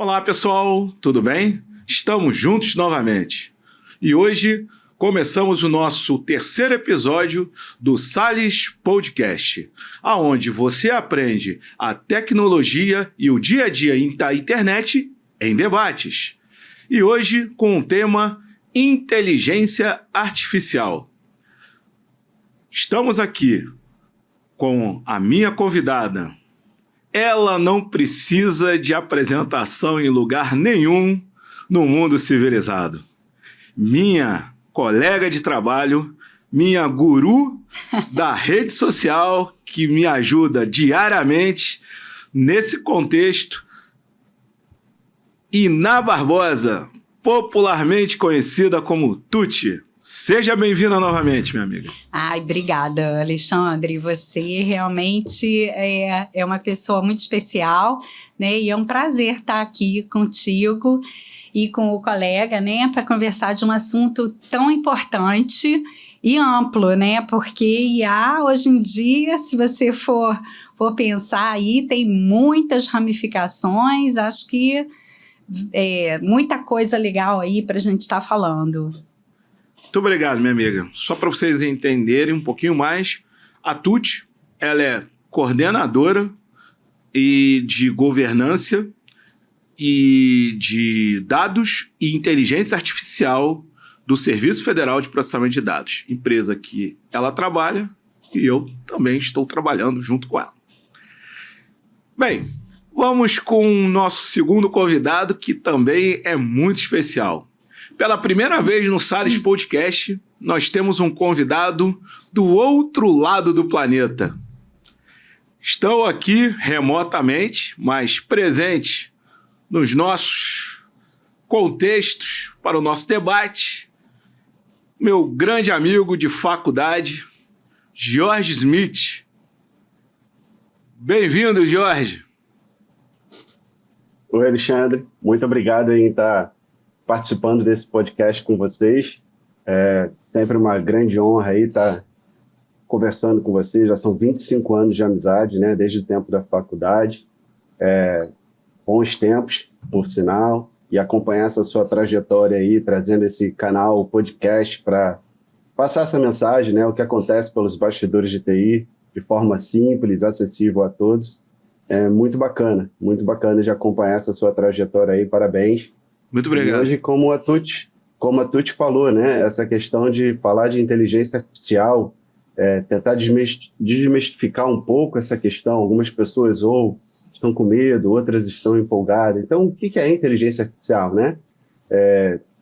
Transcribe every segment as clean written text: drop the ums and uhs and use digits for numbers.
Olá pessoal, tudo bem? Estamos juntos novamente. E hoje começamos o nosso terceiro episódio do Sales Podcast, aonde você aprende a tecnologia e o dia a dia da internet em debates. E hoje com o tema Inteligência Artificial. Estamos aqui com a minha convidada. Ela não precisa de apresentação em lugar nenhum no mundo civilizado. Minha colega de trabalho, minha guru da rede social que me ajuda diariamente nesse contexto, Iná Barbosa, popularmente conhecida como Tuti. Seja bem-vinda novamente, minha amiga. Ai, obrigada, Alexandre. Você realmente é uma pessoa muito especial, né? E é um prazer estar aqui contigo e com o colega, né? Para conversar de um assunto tão importante e amplo, né? Porque IA, hoje em dia, se você for pensar aí, tem muitas ramificações. Acho que muita coisa legal aí para a gente estar falando. Muito obrigado, minha amiga. Só para vocês entenderem um pouquinho mais, a Tuti, ela é coordenadora de governança e de dados e inteligência artificial do Serviço Federal de Processamento de Dados, empresa que ela trabalha e eu também estou trabalhando junto com ela. Bem, vamos com o nosso segundo convidado, que também é muito especial. Pela primeira vez no Sales Podcast, nós temos um convidado do outro lado do planeta. Estou aqui remotamente, mas presente nos nossos contextos para o nosso debate, meu grande amigo de faculdade, Jorge Smith. Bem-vindo, Jorge. Oi, Alexandre. Muito obrigado em estar participando desse podcast com vocês. É sempre uma grande honra aí estar conversando com vocês. Já são 25 anos de amizade, né? Desde o tempo da faculdade. Bons tempos, por sinal, e acompanhar essa sua trajetória aí, trazendo esse canal, o podcast, para passar essa mensagem, né? O que acontece pelos bastidores de TI, de forma simples, acessível a todos. É muito bacana de acompanhar essa sua trajetória aí. Parabéns. Muito obrigado. E hoje, como a Tuti falou, né, essa questão de falar de inteligência artificial, tentar desmistificar um pouco essa questão. Algumas pessoas ou estão com medo, outras estão empolgadas. Então, o que é inteligência artificial, né?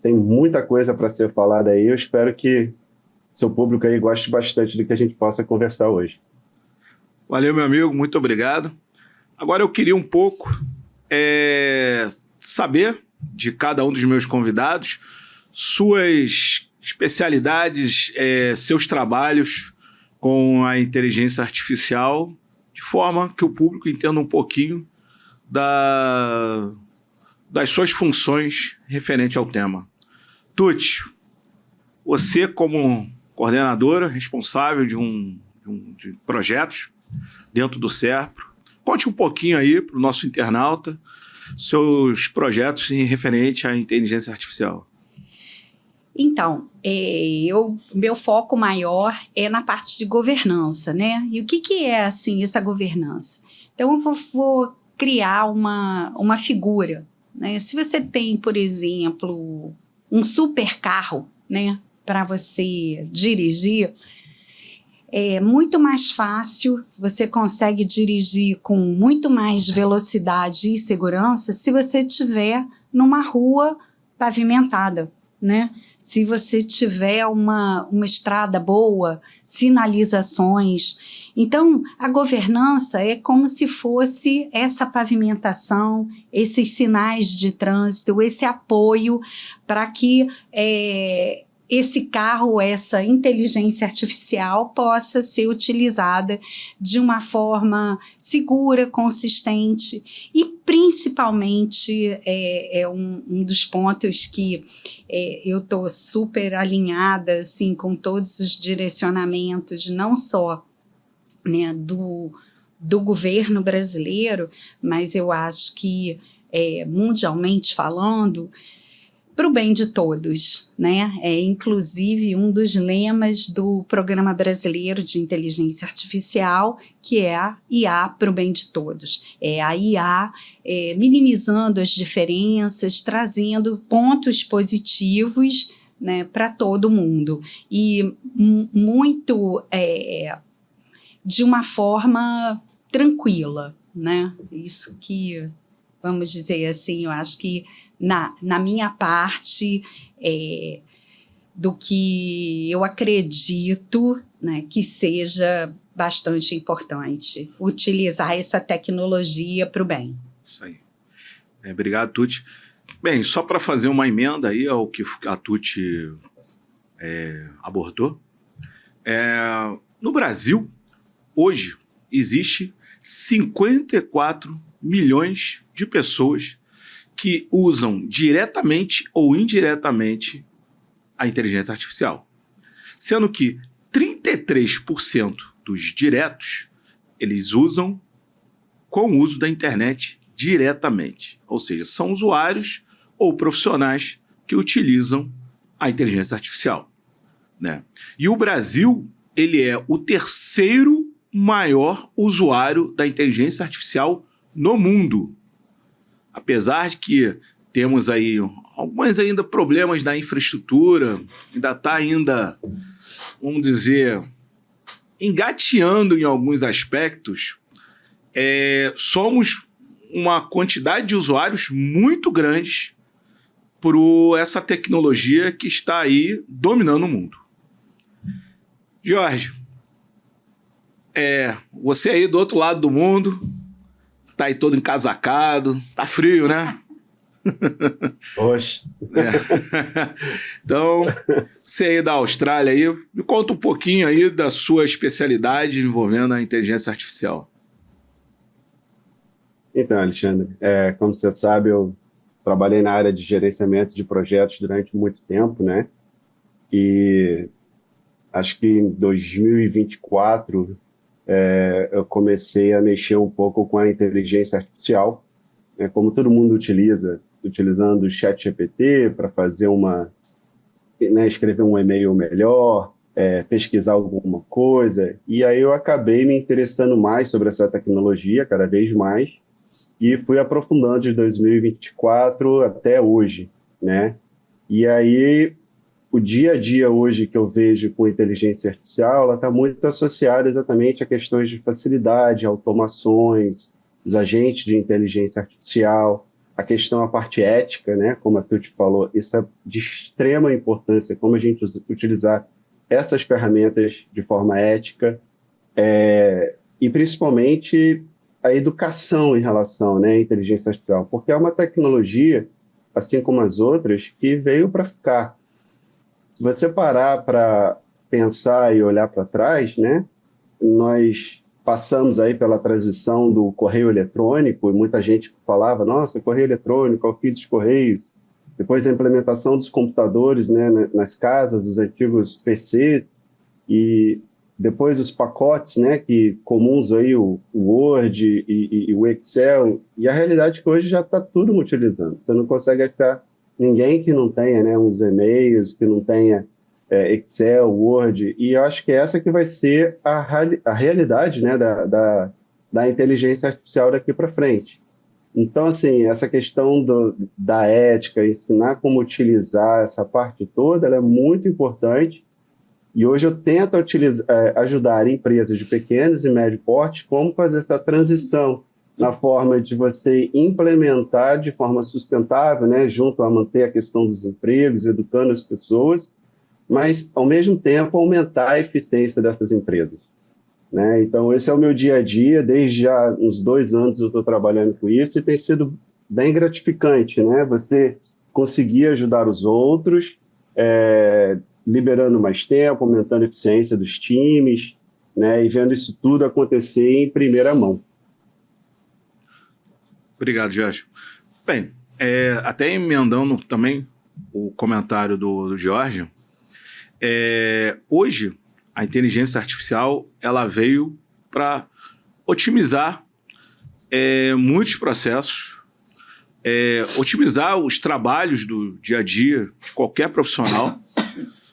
Tem muita coisa para ser falada aí. Eu espero que seu público aí goste bastante do que a gente possa conversar hoje. Valeu, meu amigo. Muito obrigado. Agora eu queria um pouco saber de cada um dos meus convidados suas especialidades, seus trabalhos com a inteligência artificial, de forma que o público entenda um pouquinho das suas funções referente ao tema. Tuti, você como coordenadora responsável de projetos dentro do SERPRO, conte um pouquinho aí para o nosso internauta seus projetos em referente à inteligência artificial. Então, meu foco maior é na parte de governança, né? E o que é, assim, essa governança? Então, eu vou criar uma figura, né? Se você tem, por exemplo, um super carro, né, para você dirigir, é muito mais fácil, você consegue dirigir com muito mais velocidade e segurança se você estiver numa rua pavimentada, né? Se você tiver uma estrada boa, sinalizações. Então, a governança é como se fosse essa pavimentação, esses sinais de trânsito, esse apoio para que esse carro, essa inteligência artificial possa ser utilizada de uma forma segura, consistente e principalmente um dos pontos que eu estou super alinhada assim, com todos os direcionamentos, não só, né, do governo brasileiro, mas eu acho que mundialmente falando, para o bem de todos, né? É inclusive um dos lemas do Programa Brasileiro de Inteligência Artificial, que é a IA para o bem de todos. É a IA minimizando as diferenças, trazendo pontos positivos, né, para todo mundo. E muito de uma forma tranquila, né? Isso que, vamos dizer assim, eu acho que na minha parte do que eu acredito, né, que seja bastante importante utilizar essa tecnologia para o bem. Isso aí. Obrigado, Tuti. Bem, só para fazer uma emenda aí ao que a Tuti abordou, no Brasil, hoje, existe 54 milhões de pessoas que usam diretamente ou indiretamente a inteligência artificial. Sendo que 33% dos diretos, eles usam com o uso da internet diretamente. Ou seja, são usuários ou profissionais que utilizam a inteligência artificial, né? E o Brasil, ele é o terceiro maior usuário da inteligência artificial no mundo. Apesar de que temos aí alguns ainda problemas na infraestrutura, ainda está vamos dizer, engateando em alguns aspectos, somos uma quantidade de usuários muito grandes por essa tecnologia que está aí dominando o mundo. Jorge, você aí do outro lado do mundo, tá aí todo encasacado, tá frio, né? Oxe. Então, você aí da Austrália aí, me conta um pouquinho aí da sua especialidade envolvendo a inteligência artificial. Então, Alexandre, como você sabe, eu trabalhei na área de gerenciamento de projetos durante muito tempo, né? E acho que em 2024 eu comecei a mexer um pouco com a inteligência artificial, né? Como todo mundo utilizando o ChatGPT para fazer escrever um e-mail melhor, pesquisar alguma coisa. E aí eu acabei me interessando mais sobre essa tecnologia, cada vez mais, e fui aprofundando de 2024 até hoje, né? E aí, o dia a dia hoje que eu vejo com inteligência artificial, ela está muito associada exatamente a questões de facilidade, automações, os agentes de inteligência artificial, a parte ética, né? Como a Tuti falou, isso é de extrema importância, como a gente utilizar essas ferramentas de forma ética, e principalmente a educação em relação, né, à inteligência artificial, porque é uma tecnologia, assim como as outras, que veio para ficar. Se você parar para pensar e olhar para trás, né, nós passamos aí pela transição do correio eletrônico, e muita gente falava, nossa, correio eletrônico, é o fim dos correios. Depois a implementação dos computadores, né, nas casas, os antigos PCs, e depois os pacotes, né, comuns aí, o Word e o Excel, e a realidade é que hoje já está todo mundo utilizando. Você não consegue achar ninguém que não tenha, né, uns e-mails, que não tenha Excel, Word, e eu acho que essa que vai ser a realidade, né, da inteligência artificial daqui para frente. Então, assim, essa questão da ética, ensinar como utilizar essa parte toda, ela é muito importante. E hoje eu tento ajudar empresas de pequenos e médio porte como fazer essa transição na forma de você implementar de forma sustentável, né, junto a manter a questão dos empregos, educando as pessoas, mas, ao mesmo tempo, aumentar a eficiência dessas empresas, né? Então, esse é o meu dia a dia, desde já uns 2 anos eu estou trabalhando com isso e tem sido bem gratificante, né? Você conseguir ajudar os outros, liberando mais tempo, aumentando a eficiência dos times, né? E vendo isso tudo acontecer em primeira mão. Obrigado, Jorge. Bem, até emendando também o comentário do Jorge, hoje a inteligência artificial ela veio para otimizar muitos processos, otimizar os trabalhos do dia a dia de qualquer profissional.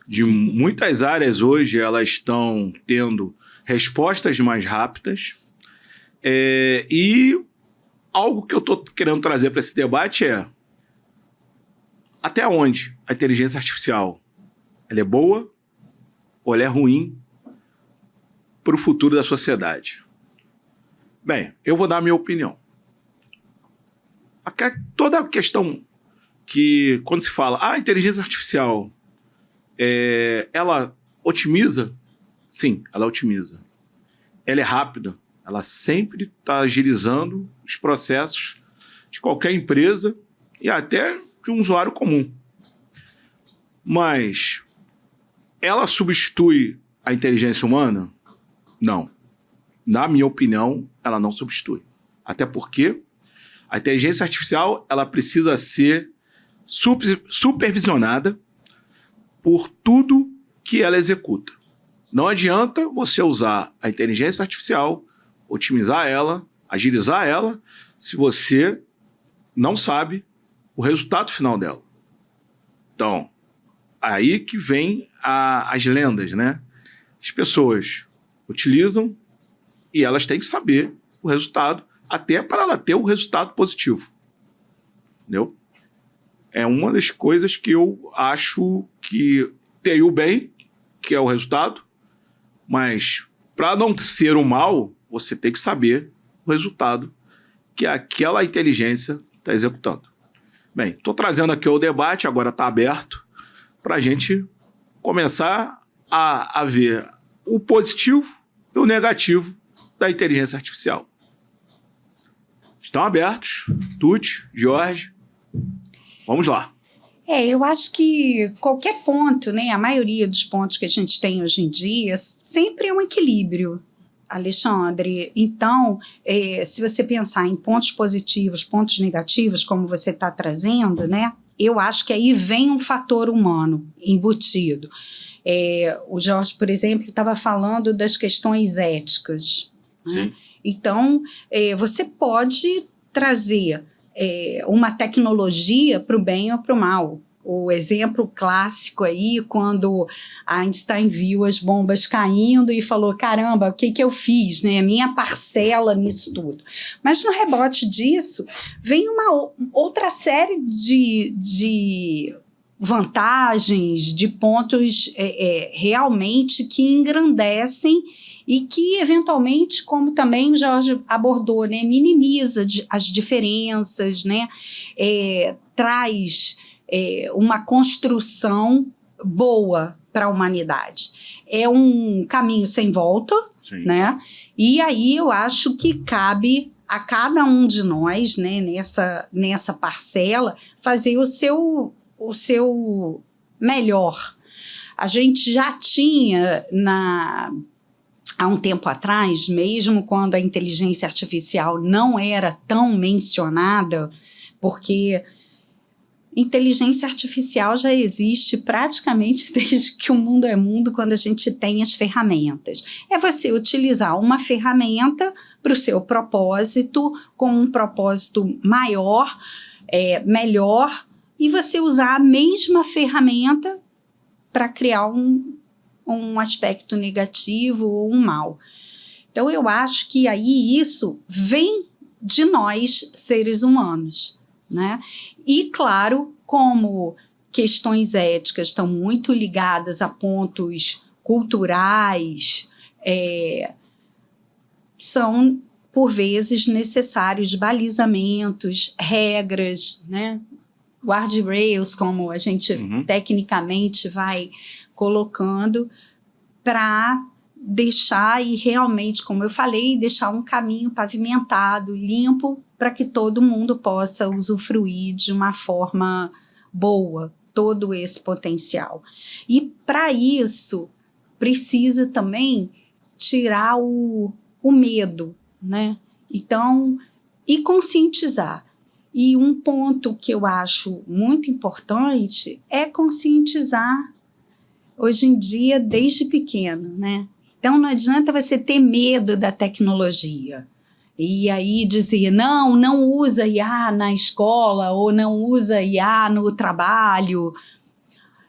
De muitas áreas hoje, elas estão tendo respostas mais rápidas. E algo que eu estou querendo trazer para esse debate é até onde a inteligência artificial ela é boa ou ela é ruim para o futuro da sociedade. Bem, eu vou dar a minha opinião. Toda a questão que, quando se fala, a inteligência artificial, ela otimiza? Sim, ela otimiza. Ela é rápida, ela sempre está agilizando os processos de qualquer empresa e até de um usuário comum. Mas ela substitui a inteligência humana? Não. Na minha opinião, ela não substitui. Até porque a inteligência artificial ela precisa ser supervisionada por tudo que ela executa. Não adianta você usar a inteligência artificial, otimizar ela, agilizar ela, se você não sabe o resultado final dela. Então, aí que vem as lendas, né? As pessoas utilizam e elas têm que saber o resultado, até para ela ter o resultado positivo. Entendeu? É uma das coisas que eu acho que tem o bem, que é o resultado, mas para não ser o mal, você tem que saber o resultado que aquela inteligência está executando. Bem, estou trazendo aqui o debate, agora está aberto, para a gente começar a ver o positivo e o negativo da inteligência artificial. Estão abertos, Tuti, Jorge, vamos lá. Eu acho que qualquer ponto, né, a maioria dos pontos que a gente tem hoje em dia, sempre é um equilíbrio, Alexandre. Então, se você pensar em pontos positivos, pontos negativos, como você está trazendo, né, eu acho que aí vem um fator humano embutido. O Jorge, por exemplo, estava falando das questões éticas. Né? Então, você pode trazer uma tecnologia para o bem ou para o mal. O exemplo clássico aí, quando Einstein viu as bombas caindo e falou, caramba, o que eu fiz, né? Minha parcela nisso tudo. Mas no rebote disso, vem uma outra série de vantagens, de pontos realmente que engrandecem e que, eventualmente, como também o Jorge abordou, né, minimiza as diferenças, né, traz uma construção boa para a humanidade. É um caminho sem volta, né? E aí eu acho que cabe a cada um de nós, né, nessa parcela, fazer o seu melhor. A gente já tinha há um tempo atrás, mesmo quando a inteligência artificial não era tão mencionada, porque inteligência artificial já existe praticamente desde que o mundo é mundo, quando a gente tem as ferramentas. É você utilizar uma ferramenta para o seu propósito, com um propósito maior, melhor, e você usar a mesma ferramenta para criar um aspecto negativo ou um mal. Então, eu acho que aí isso vem de nós, seres humanos, né? E, claro, como questões éticas estão muito ligadas a pontos culturais, são, por vezes, necessários balizamentos, regras, né? Guardrails, como a gente tecnicamente vai colocando, para deixar e realmente, como eu falei, deixar um caminho pavimentado, limpo, para que todo mundo possa usufruir de uma forma boa todo esse potencial. E para isso precisa também tirar o medo, né? Então, e conscientizar. E um ponto que eu acho muito importante é conscientizar hoje em dia desde pequeno, né? Então não adianta você ter medo da tecnologia. E aí dizer, não usa IA na escola ou não usa IA no trabalho.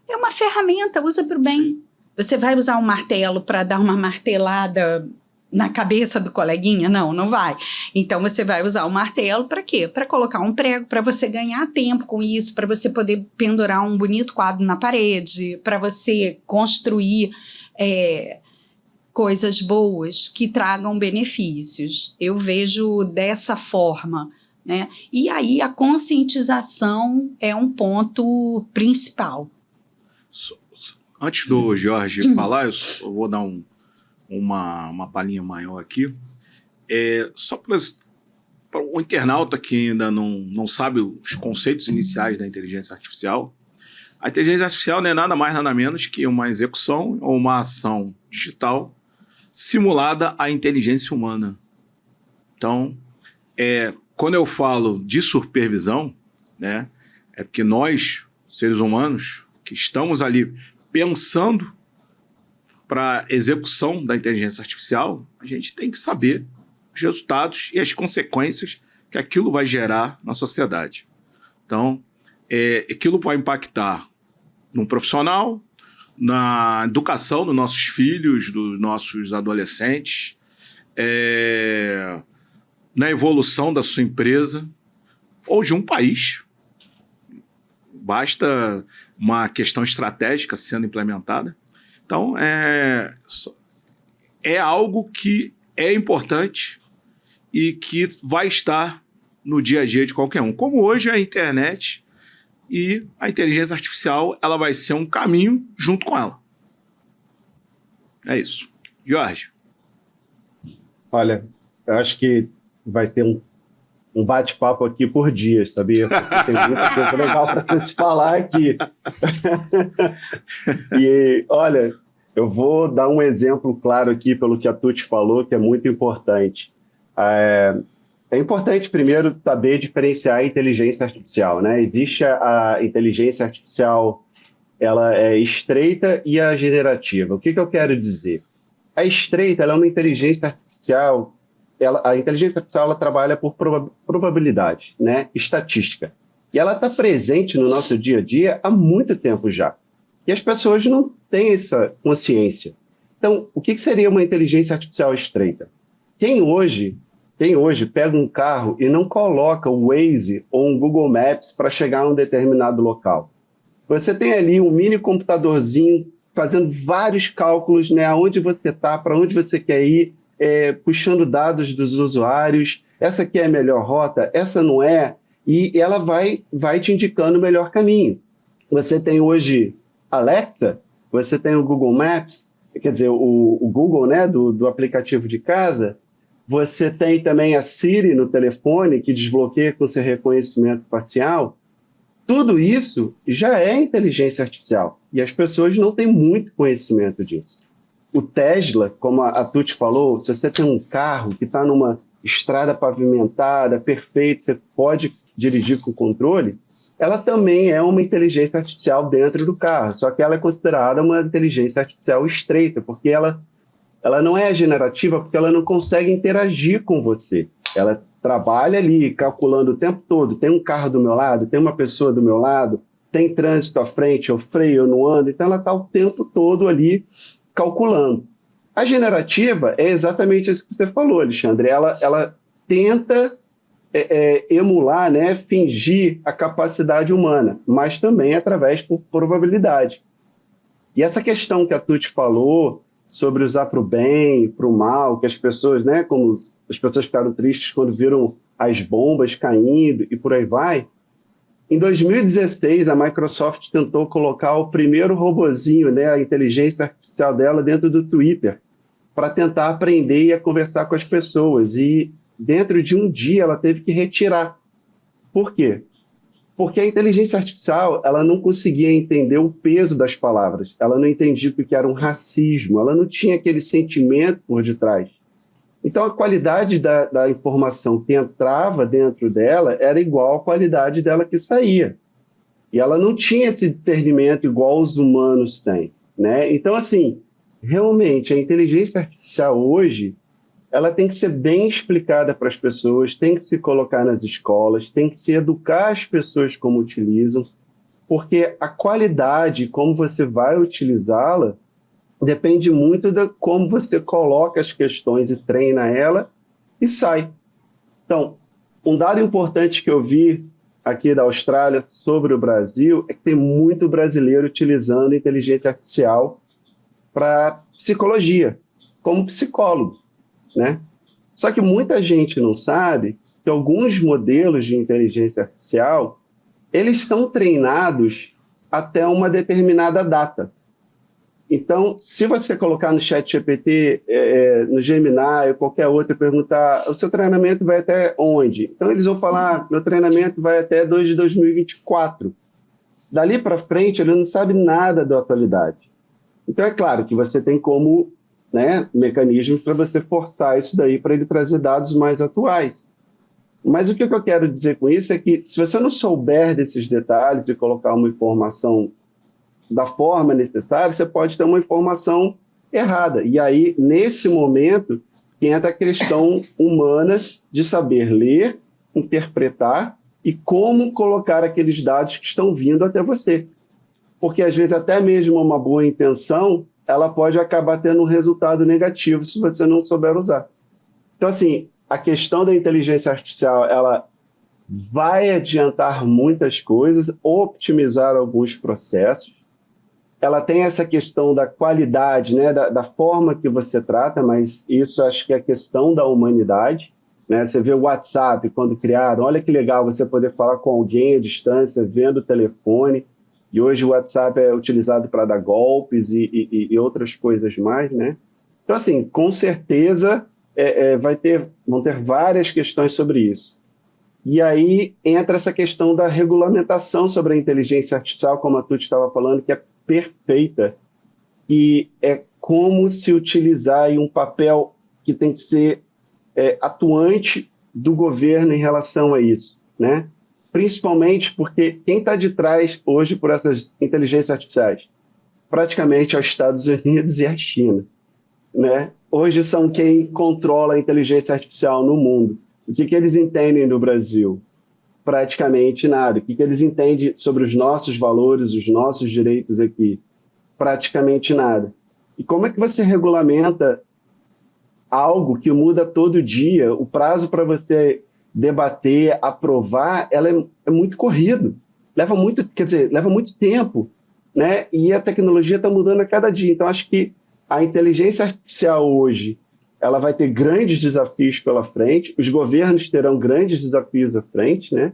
É uma ferramenta, usa para o bem. Sim. Você vai usar um martelo para dar uma martelada na cabeça do coleguinha? Não vai. Então, você vai usar o martelo para quê? Para colocar um prego, para você ganhar tempo com isso, para você poder pendurar um bonito quadro na parede, para você construir coisas boas que tragam benefícios. Eu vejo dessa forma, né? E aí a conscientização é um ponto principal. Antes do Jorge falar, eu vou dar uma palhinha maior aqui. Só para o internauta que ainda não sabe os conceitos iniciais da inteligência artificial, a inteligência artificial não é nada mais, nada menos que uma execução ou uma ação digital simulada à inteligência humana. Então, quando eu falo de supervisão, né, é porque nós, seres humanos, que estamos ali pensando para execução da inteligência artificial, a gente tem que saber os resultados e as consequências que aquilo vai gerar na sociedade. Então, aquilo pode impactar no profissional, na educação dos nossos filhos, dos nossos adolescentes, na evolução da sua empresa ou de um país. Basta uma questão estratégica sendo implementada. Então, é algo que é importante e que vai estar no dia a dia de qualquer um. Como hoje a internet e a inteligência artificial, ela vai ser um caminho junto com ela. É isso. Jorge. Olha, eu acho que vai ter um bate-papo aqui por dias, sabia? Porque tem muita coisa legal para se falar aqui. E, olha, eu vou dar um exemplo claro aqui pelo que a Tuti falou, que é muito importante. É importante, primeiro, saber diferenciar a inteligência artificial, né? Existe a inteligência artificial, ela é estreita e a generativa. O que eu quero dizer? A estreita, ela é uma inteligência artificial. A inteligência artificial ela trabalha por probabilidade, né? Estatística. E ela está presente no nosso dia a dia há muito tempo já. E as pessoas não têm essa consciência. Então, o que seria uma inteligência artificial estreita? Quem hoje pega um carro e não coloca o Waze ou um Google Maps para chegar a um determinado local? Você tem ali um mini computadorzinho fazendo vários cálculos, né? Aonde você está, para onde você quer ir, puxando dados dos usuários. Essa aqui é a melhor rota, essa não é. E ela vai te indicando o melhor caminho. Você tem hoje Alexa, você tem o Google Maps, quer dizer, o Google, né, do aplicativo de casa. Você tem também a Siri no telefone, que desbloqueia com seu reconhecimento facial. Tudo isso já é inteligência artificial. E as pessoas não têm muito conhecimento disso. O Tesla, como a Tuti falou, se você tem um carro que está numa estrada pavimentada, perfeito, você pode dirigir com controle, ela também é uma inteligência artificial dentro do carro, só que ela é considerada uma inteligência artificial estreita, porque ela não é generativa, porque ela não consegue interagir com você. Ela trabalha ali, calculando o tempo todo, tem um carro do meu lado, tem uma pessoa do meu lado, tem trânsito à frente, eu freio, eu não ando, então ela está o tempo todo ali calculando. A generativa é exatamente isso que você falou, Alexandre. Ela tenta emular, né, fingir a capacidade humana, mas também através por probabilidade. E essa questão que a Tuti falou sobre usar para o bem, para o mal, que as pessoas, né, como as pessoas ficaram tristes quando viram as bombas caindo e por aí vai. Em 2016, a Microsoft tentou colocar o primeiro robozinho, né, a inteligência artificial dela, dentro do Twitter, para tentar aprender e a conversar com as pessoas. E dentro de um dia ela teve que retirar. Por quê? Porque a inteligência artificial ela não conseguia entender o peso das palavras. Ela não entendia o que era um racismo. Ela não tinha aquele sentimento por detrás. Então, a qualidade da informação que entrava dentro dela era igual à qualidade dela que saía. E ela não tinha esse discernimento igual os humanos têm, né? Então, assim, realmente, a inteligência artificial hoje, ela tem que ser bem explicada para as pessoas, tem que se colocar nas escolas, tem que se educar as pessoas como utilizam, porque a qualidade, como você vai utilizá-la, depende muito de como você coloca as questões e treina ela e sai. Então, um dado importante que eu vi aqui da Austrália sobre o Brasil é que tem muito brasileiro utilizando inteligência artificial para psicologia, como psicólogo, né? Só que muita gente não sabe que alguns modelos de inteligência artificial, eles são treinados até uma determinada data. Então, se você colocar no ChatGPT, no Gemini ou qualquer outro e perguntar, o seu treinamento vai até onde? Então, eles vão falar, meu treinamento vai até 2 de 2024. Dali para frente, ele não sabe nada da atualidade. Então, é claro que você tem como, né, mecanismos para você forçar isso daí para ele trazer dados mais atuais. Mas o que eu quero dizer com isso é que, se você não souber desses detalhes e colocar uma informação da forma necessária, você pode ter uma informação errada. E aí, nesse momento, entra a questão humana de saber ler, interpretar e como colocar aqueles dados que estão vindo até você. Porque, às vezes, até mesmo uma boa intenção, ela pode acabar tendo um resultado negativo se você não souber usar. Então, assim, a questão da inteligência artificial, ela vai adiantar muitas coisas, optimizar alguns processos. Ela tem essa questão da qualidade, né, da forma que você trata, mas isso acho que é questão da humanidade, né? Você vê o WhatsApp, quando criaram, olha que legal você poder falar com alguém à distância, vendo o telefone, e hoje o WhatsApp é utilizado para dar golpes e outras coisas mais, né? Então, assim, com certeza vão ter várias questões sobre isso. E aí entra essa questão da regulamentação sobre a inteligência artificial, como a Tuti estava falando, que é perfeita, e é como se utilizar em um papel que tem que ser atuante do governo em relação a isso, né? Principalmente porque quem está de trás hoje por essas inteligências artificiais? Praticamente é os Estados Unidos e a China, né? Hoje são quem controla a inteligência artificial no mundo. O que eles entendem do Brasil? Praticamente nada. O que eles entendem sobre os nossos valores, os nossos direitos aqui? Praticamente nada. E como é que você regulamenta algo que muda todo dia? O prazo para você debater, aprovar, ela é muito corrido. Leva muito tempo, né? E a tecnologia está mudando a cada dia. Então, acho que a inteligência artificial hoje, ela vai ter grandes desafios pela frente, os governos terão grandes desafios à frente, né?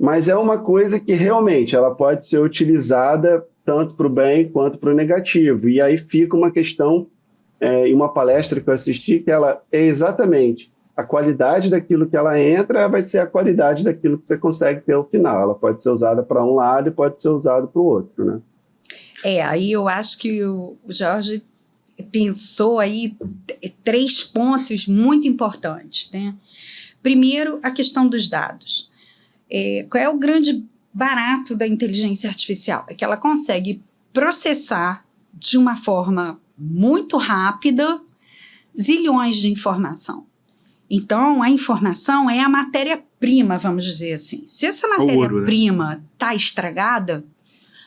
Mas é uma coisa que realmente ela pode ser utilizada tanto para o bem quanto para o negativo. E aí fica uma questão, em uma palestra que eu assisti, que ela é exatamente a qualidade daquilo que ela entra vai ser a qualidade daquilo que você consegue ter ao final. Ela pode ser usada para um lado e pode ser usada para o outro, né? Aí eu acho que o Jorge pensou aí 3 pontos muito importantes, né? Primeiro, a questão dos dados. Qual é o grande barato da inteligência artificial? É que ela consegue processar de uma forma muito rápida zilhões de informação. Então, a informação é a matéria-prima, vamos dizer assim. Se essa matéria-prima está estragada,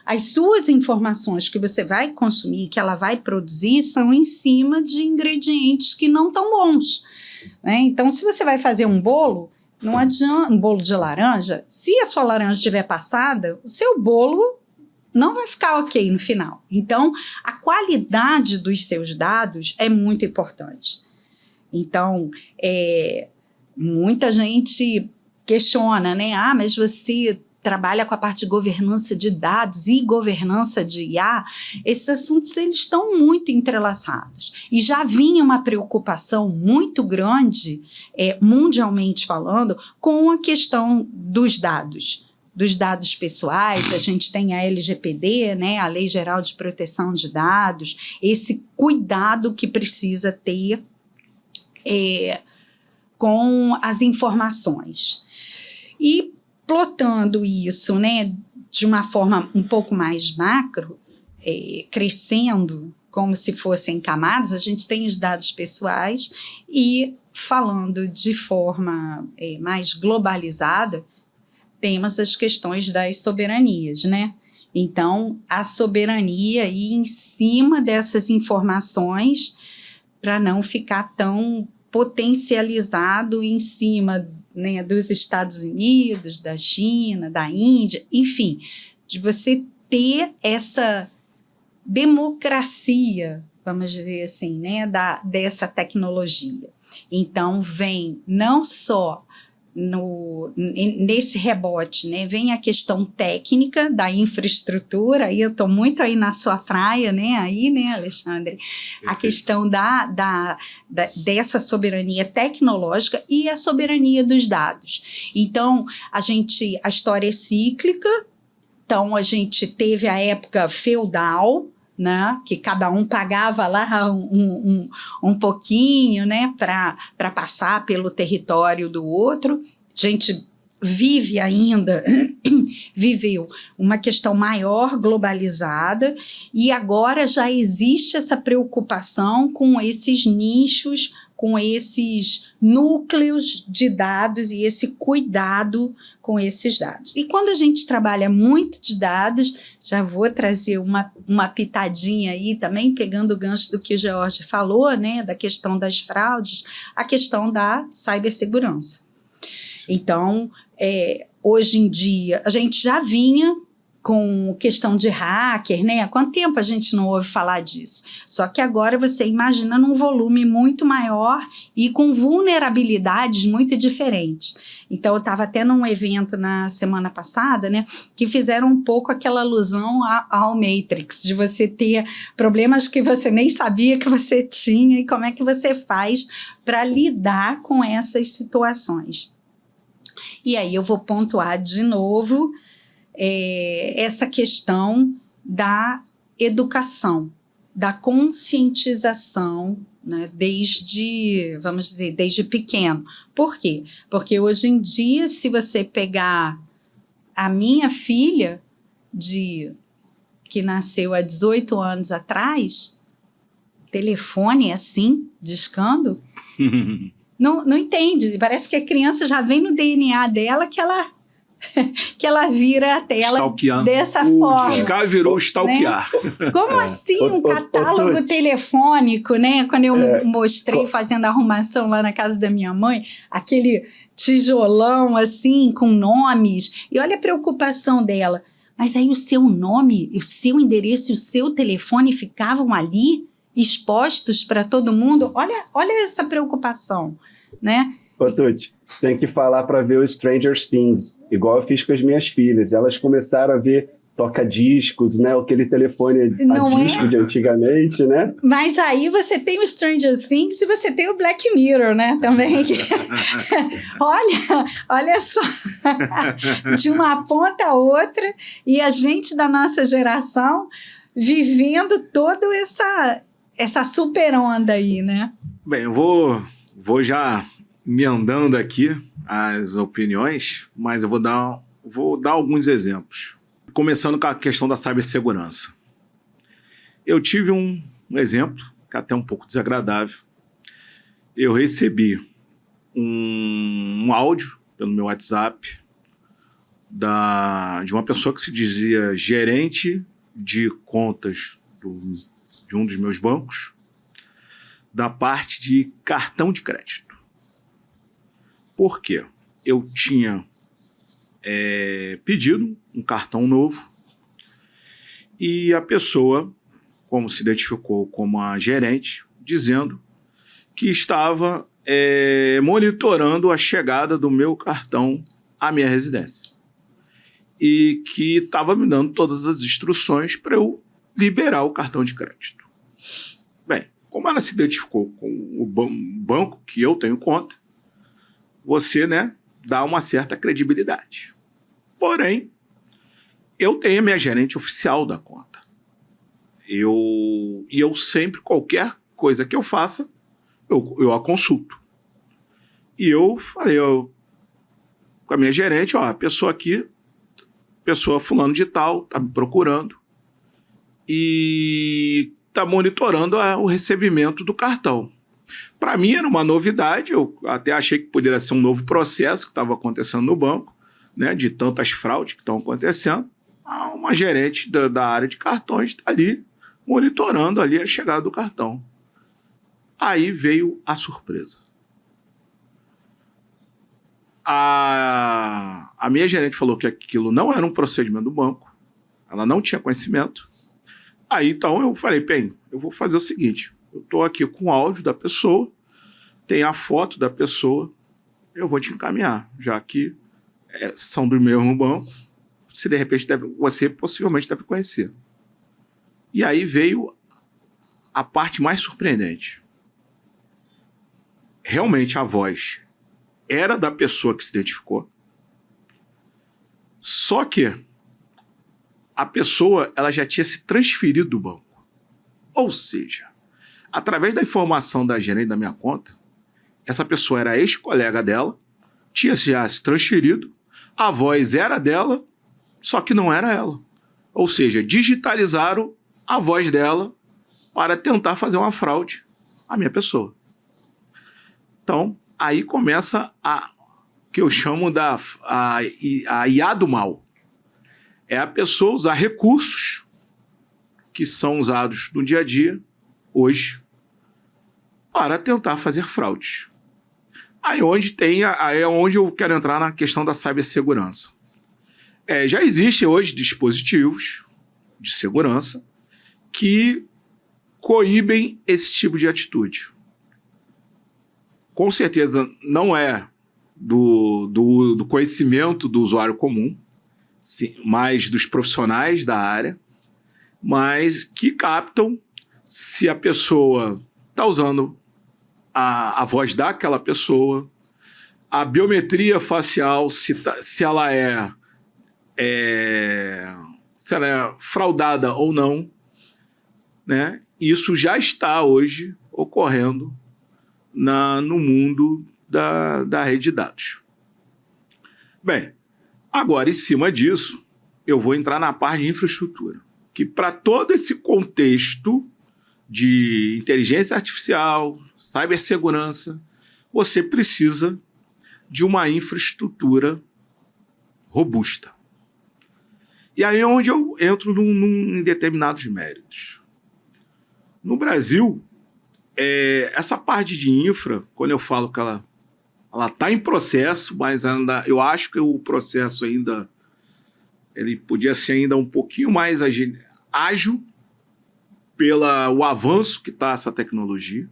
as suas informações que você vai consumir, que ela vai produzir, são em cima de ingredientes que não estão bons, né? Então, se você vai fazer um bolo, não adianta, um bolo de laranja, se a sua laranja estiver passada, o seu bolo não vai ficar ok no final. Então, a qualidade dos seus dados é muito importante. Então, muita gente questiona, né? Mas você trabalha com a parte de governança de dados e governança de IA, esses assuntos eles estão muito entrelaçados. E já vinha uma preocupação muito grande, mundialmente falando, com a questão dos dados pessoais. A gente tem a LGPD, né, a Lei Geral de Proteção de Dados, esse cuidado que precisa ter com as informações. E plotando isso, né, de uma forma um pouco mais macro, crescendo como se fossem camadas, a gente tem os dados pessoais e, falando de forma mais globalizada, temos as questões das soberanias, né? Então, a soberania ir em cima dessas informações para não ficar tão potencializado em cima, né, dos Estados Unidos, da China, da Índia, enfim, de você ter essa democracia, vamos dizer assim, né, dessa tecnologia. Então, vem não só nesse rebote, né, vem a questão técnica da infraestrutura, aí eu estou muito aí na sua praia, né, aí, né, Alexandre, a questão dessa soberania tecnológica e a soberania dos dados. Então, a história é cíclica, então a gente teve a época feudal, né, que cada um pagava lá um pouquinho, né, para passar pelo território do outro. A gente viveu uma questão maior globalizada e agora já existe essa preocupação com esses nichos, com esses núcleos de dados e esse cuidado com esses dados. E quando a gente trabalha muito de dados, já vou trazer uma pitadinha aí também, pegando o gancho do que o George falou, né, da questão das fraudes, a questão da cibersegurança. Então, hoje em dia, a gente já vinha com questão de hacker, né? Há quanto tempo a gente não ouve falar disso? Só que agora você imagina num volume muito maior e com vulnerabilidades muito diferentes. Então, eu estava até num evento na semana passada, né, que fizeram um pouco aquela alusão ao Matrix, de você ter problemas que você nem sabia que você tinha e como é que você faz para lidar com essas situações. E aí eu vou pontuar de novo essa questão da educação, da conscientização, né, desde pequeno. Por quê? Porque hoje em dia, se você pegar a minha filha, que nasceu há 18 anos atrás, telefone assim, discando, não entende. Parece que a criança já vem no DNA dela que ela vira a tela dessa forma. O discar virou stalkear. Né? Como assim um catálogo telefônico, né? Quando eu mostrei fazendo arrumação lá na casa da minha mãe, aquele tijolão assim, com nomes, e olha a preocupação dela. Mas aí o seu nome, o seu endereço e o seu telefone ficavam ali, expostos para todo mundo? Olha essa preocupação, né? Ô, Tuti, tem que falar para ver o Stranger Things, igual eu fiz com as minhas filhas. Elas começaram a ver toca-discos, né? Aquele telefone a disco de antigamente, né? Mas aí você tem o Stranger Things e você tem o Black Mirror, né? Também. olha só, de uma ponta a outra, e a gente da nossa geração vivendo toda essa super onda aí, né? Bem, eu vou já me andando aqui as opiniões, mas eu vou dar alguns exemplos. Começando com a questão da cibersegurança. Eu tive um exemplo, que é até um pouco desagradável. Eu recebi um áudio pelo meu WhatsApp de uma pessoa que se dizia gerente de contas de um dos meus bancos, da parte de cartão de crédito. Por quê? Eu tinha pedido um cartão novo e a pessoa, como se identificou como a gerente, dizendo que estava monitorando a chegada do meu cartão à minha residência e que estava me dando todas as instruções para eu liberar o cartão de crédito. Bem, como ela se identificou com o banco que eu tenho conta, você, né, dá uma certa credibilidade. Porém, eu tenho a minha gerente oficial da conta. Eu sempre, qualquer coisa que eu faça, eu a consulto. E eu falei com a minha gerente, a pessoa aqui, pessoa fulano de tal, está me procurando e está monitorando o recebimento do cartão. Para mim era uma novidade, eu até achei que poderia ser um novo processo que estava acontecendo no banco, né, de tantas fraudes que estão acontecendo. Uma gerente da área de cartões está ali monitorando ali a chegada do cartão. Aí veio a surpresa. A minha gerente falou que aquilo não era um procedimento do banco, ela não tinha conhecimento. Aí então eu falei, bem, eu vou fazer o seguinte, eu estou aqui com o áudio da pessoa, tem a foto da pessoa, eu vou te encaminhar, já que são do mesmo banco, se de repente você possivelmente deve conhecer. E aí veio a parte mais surpreendente. Realmente a voz era da pessoa que se identificou, só que a pessoa ela já tinha se transferido do banco. Ou seja, através da informação da gerente da minha conta, essa pessoa era ex-colega dela, tinha já se transferido, a voz era dela, só que não era ela. Ou seja, digitalizaram a voz dela para tentar fazer uma fraude à minha pessoa. Então, aí começa que eu chamo a IA do mal. É a pessoa usar recursos que são usados no dia a dia, hoje, para tentar fazer fraudes. Aí é onde eu quero entrar na questão da cibersegurança. Já existem hoje dispositivos de segurança que coíbem esse tipo de atitude. Com certeza não é do conhecimento do usuário comum, sim, mas dos profissionais da área, mas que captam se a pessoa está usando a voz daquela pessoa, a biometria facial, se ela é fraudada ou não, né? Isso já está hoje ocorrendo no mundo da rede de dados. Bem, agora, em cima disso, eu vou entrar na parte de infraestrutura, que para todo esse contexto de inteligência artificial, cibersegurança, você precisa de uma infraestrutura robusta. E aí é onde eu entro em determinados méritos. No Brasil, essa parte de infra, quando eu falo que ela está em processo, mas ainda, eu acho que o processo ainda ele podia ser ainda um pouquinho mais ágil pelo avanço que está essa tecnologia.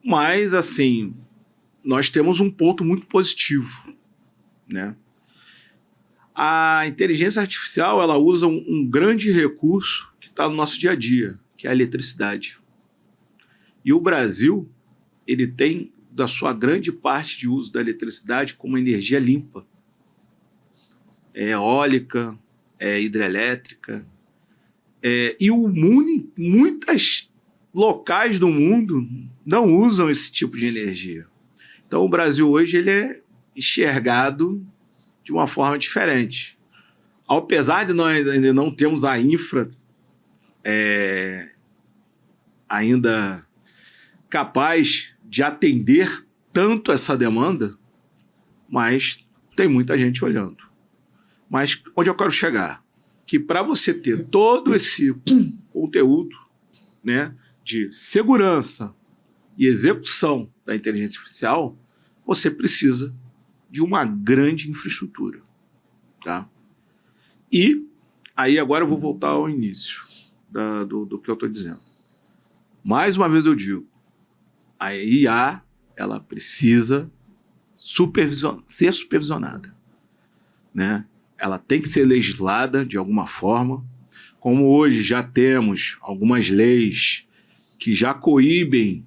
Mas, assim, nós temos um ponto muito positivo, né? A inteligência artificial ela usa um grande recurso que está no nosso dia a dia, que é a eletricidade. E o Brasil, ele tem da sua grande parte de uso da eletricidade como energia limpa. É eólica, é hidrelétrica. E muitos locais do mundo não usam esse tipo de energia. Então o Brasil hoje ele é enxergado de uma forma diferente. Apesar de nós ainda não termos a infra ainda capaz de atender tanto essa demanda, mas tem muita gente olhando. Mas onde eu quero chegar? Que para você ter todo esse conteúdo, né, de segurança e execução da inteligência artificial, você precisa de uma grande infraestrutura. Tá? E aí agora eu vou voltar ao início do que eu estou dizendo. Mais uma vez eu digo, a IA ela precisa ser supervisionada, né? Ela tem que ser legislada de alguma forma, como hoje já temos algumas leis que já coíbem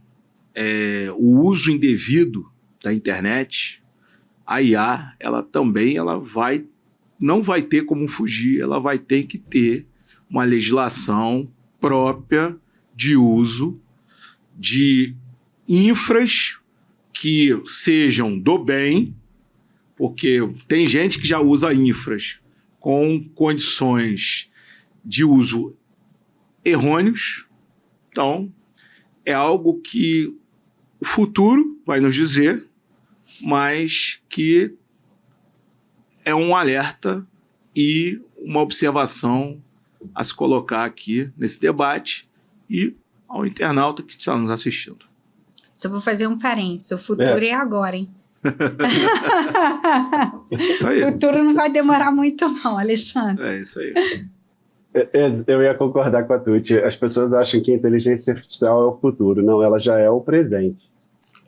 o uso indevido da internet. A IA ela também não vai ter como fugir, ela vai ter que ter uma legislação própria de uso de infras que sejam do bem, porque tem gente que já usa infras com condições de uso errôneos, Então, é algo que o futuro vai nos dizer, mas que é um alerta e uma observação a se colocar aqui nesse debate e ao internauta que está nos assistindo. Só vou fazer um parênteses, o futuro é agora, hein? Isso aí. O futuro não vai demorar muito não, Alexandre. É isso aí. Eu ia concordar com a Tuti. As pessoas acham que a inteligência artificial é o futuro. Não, ela já é o presente.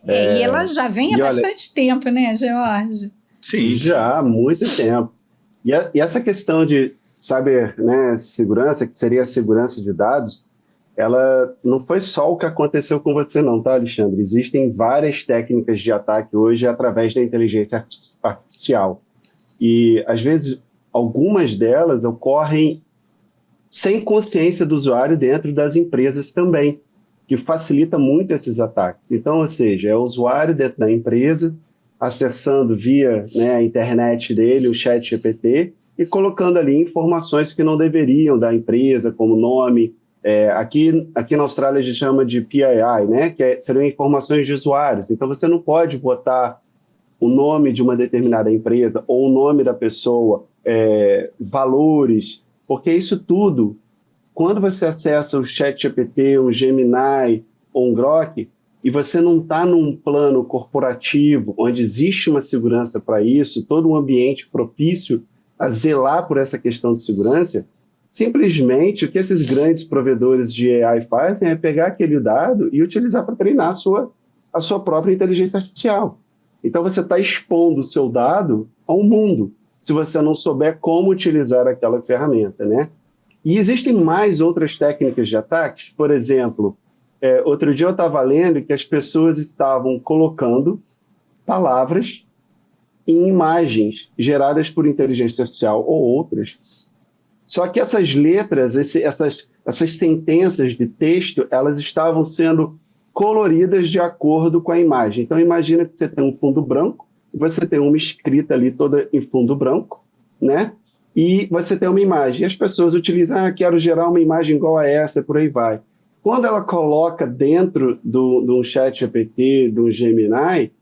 E ela já vem há bastante tempo, né, George? Sim. Já há muito tempo. E essa questão de saber, né, segurança, que seria a segurança de dados, ela não foi só o que aconteceu com você não, tá, Alexandre? Existem várias técnicas de ataque hoje através da inteligência artificial. E, às vezes, algumas delas ocorrem sem consciência do usuário dentro das empresas também, que facilita muito esses ataques. Então, ou seja, é o usuário dentro da empresa acessando via, né, a internet dele, o chat GPT, e colocando ali informações que não deveriam da empresa, como nome. Aqui na Austrália a gente chama de PII, né, que seriam informações de usuários. Então você não pode botar o nome de uma determinada empresa ou o nome da pessoa, valores, porque isso tudo, quando você acessa o ChatGPT, um Gemini ou um Grok, e você não está num plano corporativo onde existe uma segurança para isso, todo um ambiente propício a zelar por essa questão de segurança, simplesmente o que esses grandes provedores de AI fazem é pegar aquele dado e utilizar para treinar a sua própria inteligência artificial. Então você está expondo o seu dado ao mundo, se você não souber como utilizar aquela ferramenta, né? E existem mais outras técnicas de ataques. Por exemplo, outro dia eu estava lendo que as pessoas estavam colocando palavras em imagens geradas por inteligência artificial ou outras. Só que essas letras, essas sentenças de texto, elas estavam sendo coloridas de acordo com a imagem. Então, imagina que você tem um fundo branco, você tem uma escrita ali toda em fundo branco, né? E você tem uma imagem. E as pessoas utilizam, quero gerar uma imagem igual a essa, por aí vai. Quando ela coloca dentro do ChatGPT, do Gemini,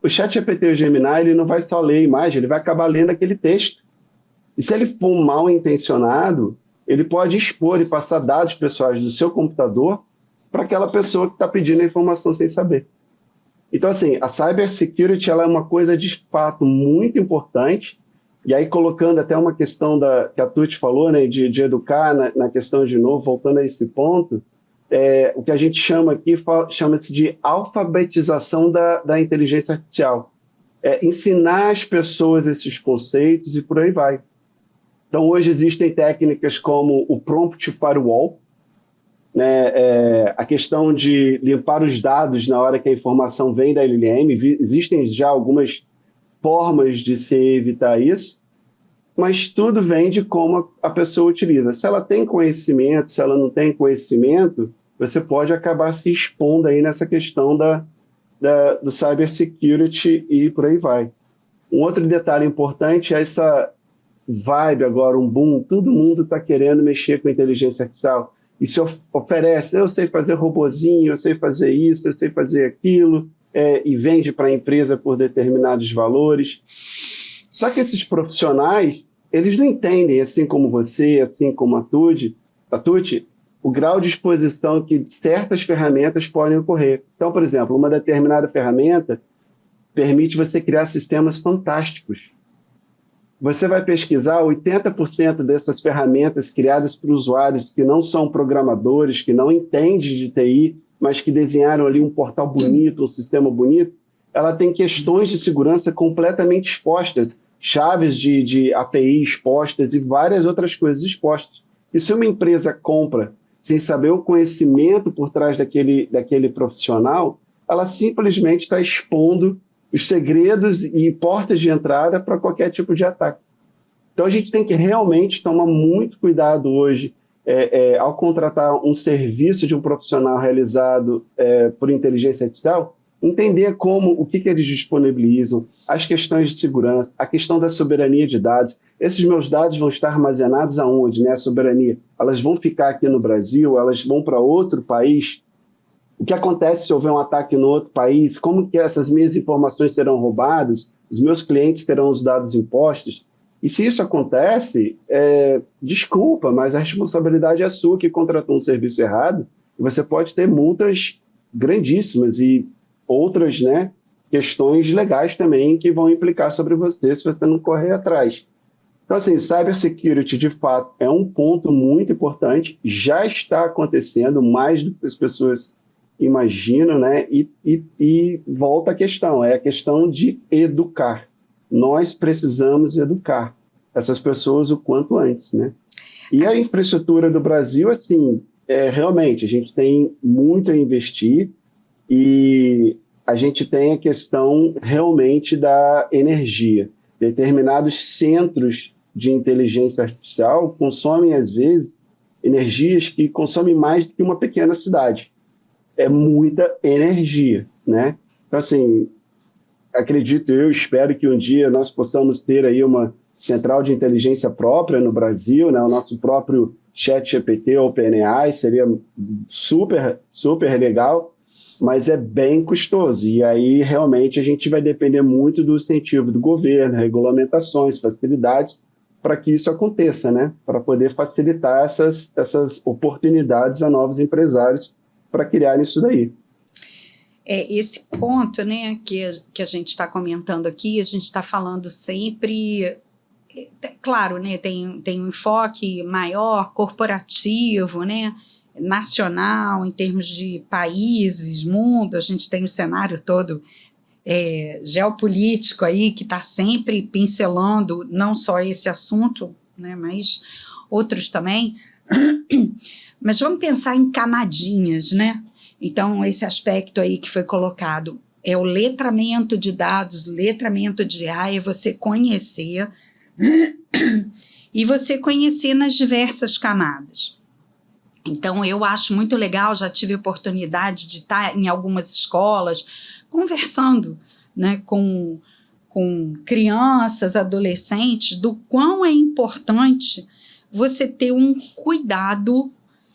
o ChatGPT e o Gemini, ele não vai só ler a imagem, ele vai acabar lendo aquele texto. E se ele for mal intencionado, ele pode expor e passar dados pessoais do seu computador para aquela pessoa que está pedindo a informação sem saber. Então, assim, a cybersecurity ela é uma coisa de fato muito importante. E aí, colocando até uma questão que a Tuti falou, né, de educar na questão de novo, voltando a esse ponto, o que a gente chama aqui, chama-se de alfabetização da inteligência artificial. Ensinar as pessoas esses conceitos e por aí vai. Então, hoje existem técnicas como o Prompt Firewall, né, a questão de limpar os dados na hora que a informação vem da LLM. Existem já algumas formas de se evitar isso, mas tudo vem de como a pessoa utiliza. Se ela tem conhecimento, se ela não tem conhecimento, você pode acabar se expondo aí nessa questão do cybersecurity e por aí vai. Um outro detalhe importante é essa vibe agora, um boom, todo mundo está querendo mexer com inteligência artificial e se oferece, eu sei fazer robozinho, eu sei fazer isso, eu sei fazer aquilo, e vende para a empresa por determinados valores. Só que esses profissionais, eles não entendem, assim como você, assim como a Tuti, o grau de exposição que certas ferramentas podem ocorrer. Então, por exemplo, uma determinada ferramenta permite você criar sistemas fantásticos. Você vai pesquisar 80% dessas ferramentas criadas por usuários que não são programadores, que não entendem de TI, mas que desenharam ali um portal bonito, um sistema bonito, ela tem questões de segurança completamente expostas, chaves de API expostas e várias outras coisas expostas. E se uma empresa compra sem saber o conhecimento por trás daquele profissional, ela simplesmente está expondo os segredos e portas de entrada para qualquer tipo de ataque. Então a gente tem que realmente tomar muito cuidado hoje ao contratar um serviço de um profissional realizado por inteligência artificial, entender o que eles disponibilizam, as questões de segurança, a questão da soberania de dados. Esses meus dados vão estar armazenados aonde, né? A soberania, elas vão ficar aqui no Brasil, elas vão para outro país? O que acontece se houver um ataque no outro país? Como que essas minhas informações serão roubadas? Os meus clientes terão os dados impostos? E se isso acontece, desculpa, mas a responsabilidade é sua, que contratou um serviço errado, e você pode ter multas grandíssimas e outras, né, questões legais também que vão implicar sobre você se você não correr atrás. Então, assim, cybersecurity, de fato, é um ponto muito importante, já está acontecendo mais do que as pessoas imaginam, né? E volta a questão, é a questão de educar. Nós precisamos educar essas pessoas o quanto antes, né? E a infraestrutura do Brasil, assim, realmente, a gente tem muito a investir e a gente tem a questão realmente da energia. Determinados centros de inteligência artificial consomem, às vezes, energias que consomem mais do que uma pequena cidade. É muita energia, né? Então, assim, acredito eu, espero que um dia nós possamos ter aí uma central de inteligência própria no Brasil, né? O nosso próprio ChatGPT ou OpenAI seria super, super legal, mas é bem custoso. E aí, realmente, a gente vai depender muito do incentivo do governo, regulamentações, facilidades, para que isso aconteça, né? Para poder facilitar essas oportunidades a novos empresários para criar isso daí. Esse ponto, né, que a gente está comentando aqui, a gente está falando sempre, claro, né, tem um enfoque maior, corporativo, né, nacional, em termos de países, mundo, a gente tem o cenário todo geopolítico aí, que está sempre pincelando não só esse assunto, né, mas outros também. Mas vamos pensar em camadinhas, né? Então, esse aspecto aí que foi colocado é o letramento de dados, letramento de AI, é você conhecer e você conhecer nas diversas camadas. Então, eu acho muito legal, já tive oportunidade de estar em algumas escolas conversando, né, com crianças, adolescentes, do quão é importante você ter um cuidado,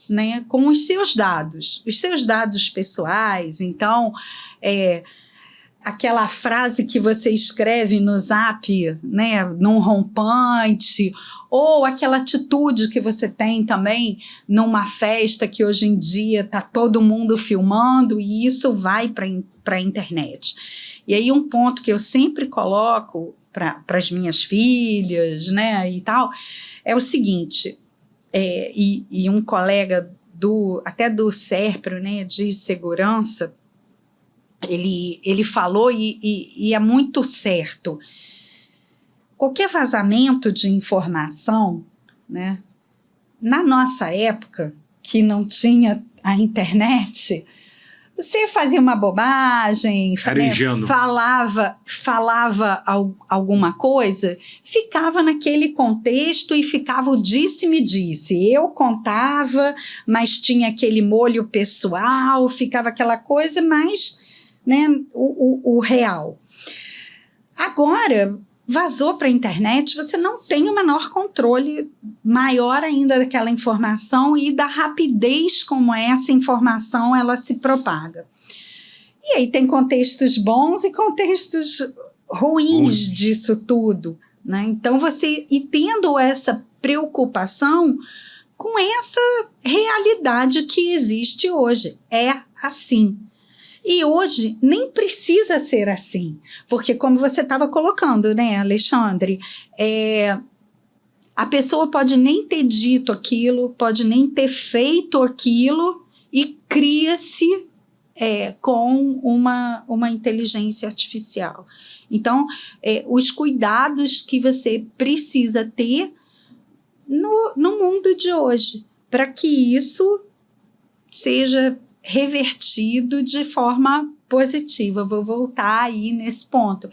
né, com os seus dados pessoais. Então, aquela frase que você escreve no Zap, né, num rompante, ou aquela atitude que você tem também numa festa que hoje em dia está todo mundo filmando e isso vai para a internet. E aí um ponto que eu sempre coloco para as minhas filhas, né, e tal, é o seguinte, e um colega até do SERPRO, né, de segurança, ele falou e é muito certo. Qualquer vazamento de informação, né, na nossa época, que não tinha a internet, você fazia uma bobagem, né, falava alguma coisa, ficava naquele contexto e ficava o disse-me-disse. Eu contava, mas tinha aquele molho pessoal, ficava aquela coisa, mas, né, o real. Agora, vazou para a internet, você não tem o menor controle maior ainda daquela informação e da rapidez como essa informação ela se propaga. E aí tem contextos bons e contextos ruins disso tudo, né? Então e tendo essa preocupação com essa realidade que existe hoje, é assim. E hoje nem precisa ser assim, porque como você estava colocando, né, Alexandre, a pessoa pode nem ter dito aquilo, pode nem ter feito aquilo e cria-se com uma inteligência artificial. Então, os cuidados que você precisa ter no mundo de hoje, para que isso seja revertido de forma positiva. Vou voltar aí nesse ponto.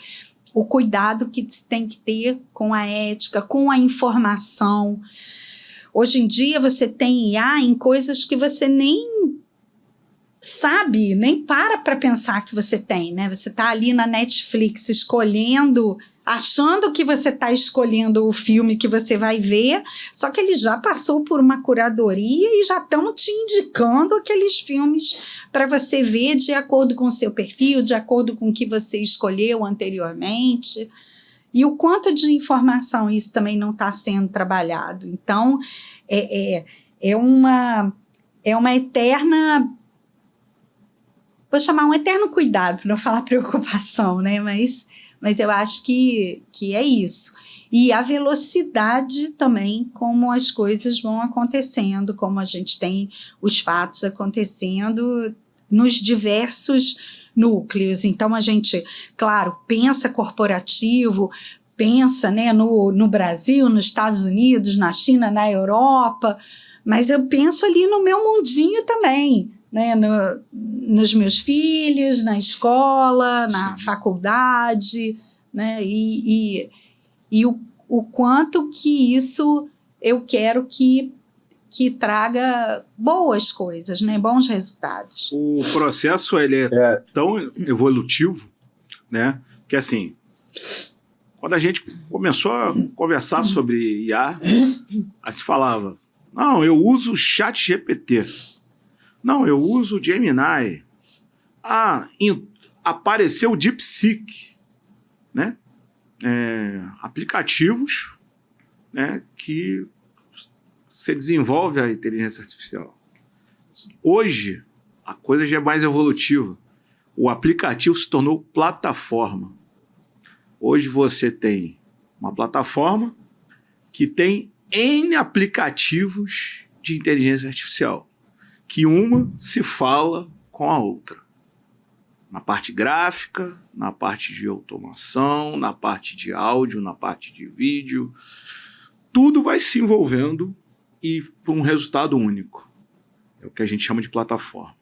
O cuidado que se tem que ter com a ética, com a informação. Hoje em dia você tem IA em coisas que você nem sabe, nem para pensar que você tem, né? Você está ali na Netflix escolhendo, achando que você está escolhendo o filme que você vai ver, só que ele já passou por uma curadoria e já estão te indicando aqueles filmes para você ver de acordo com o seu perfil, de acordo com o que você escolheu anteriormente. E o quanto de informação isso também não está sendo trabalhado. Então, é uma eterna... Vou chamar um eterno cuidado, para não falar preocupação, né? Mas eu acho que é isso. E a velocidade também, como as coisas vão acontecendo, como a gente tem os fatos acontecendo nos diversos núcleos. Então, a gente, claro, pensa corporativo, pensa, né, no Brasil, nos Estados Unidos, na China, na Europa, mas eu penso ali no meu mundinho também, né, nos meus filhos, na escola, na faculdade, né, e o quanto que isso eu quero que traga boas coisas, né, bons resultados. O processo ele é tão evolutivo, né, que assim, quando a gente começou a conversar sobre IA, aí se falava, não, eu uso o ChatGPT. Não, eu uso o Gemini. Apareceu o DeepSeek, né? Aplicativos, né, que você desenvolve a inteligência artificial. Hoje, a coisa já é mais evolutiva. O aplicativo se tornou plataforma. Hoje você tem uma plataforma que tem N aplicativos de inteligência artificial, que uma se fala com a outra. Na parte gráfica, na parte de automação, na parte de áudio, na parte de vídeo. Tudo vai se envolvendo e para um resultado único. É o que a gente chama de plataforma.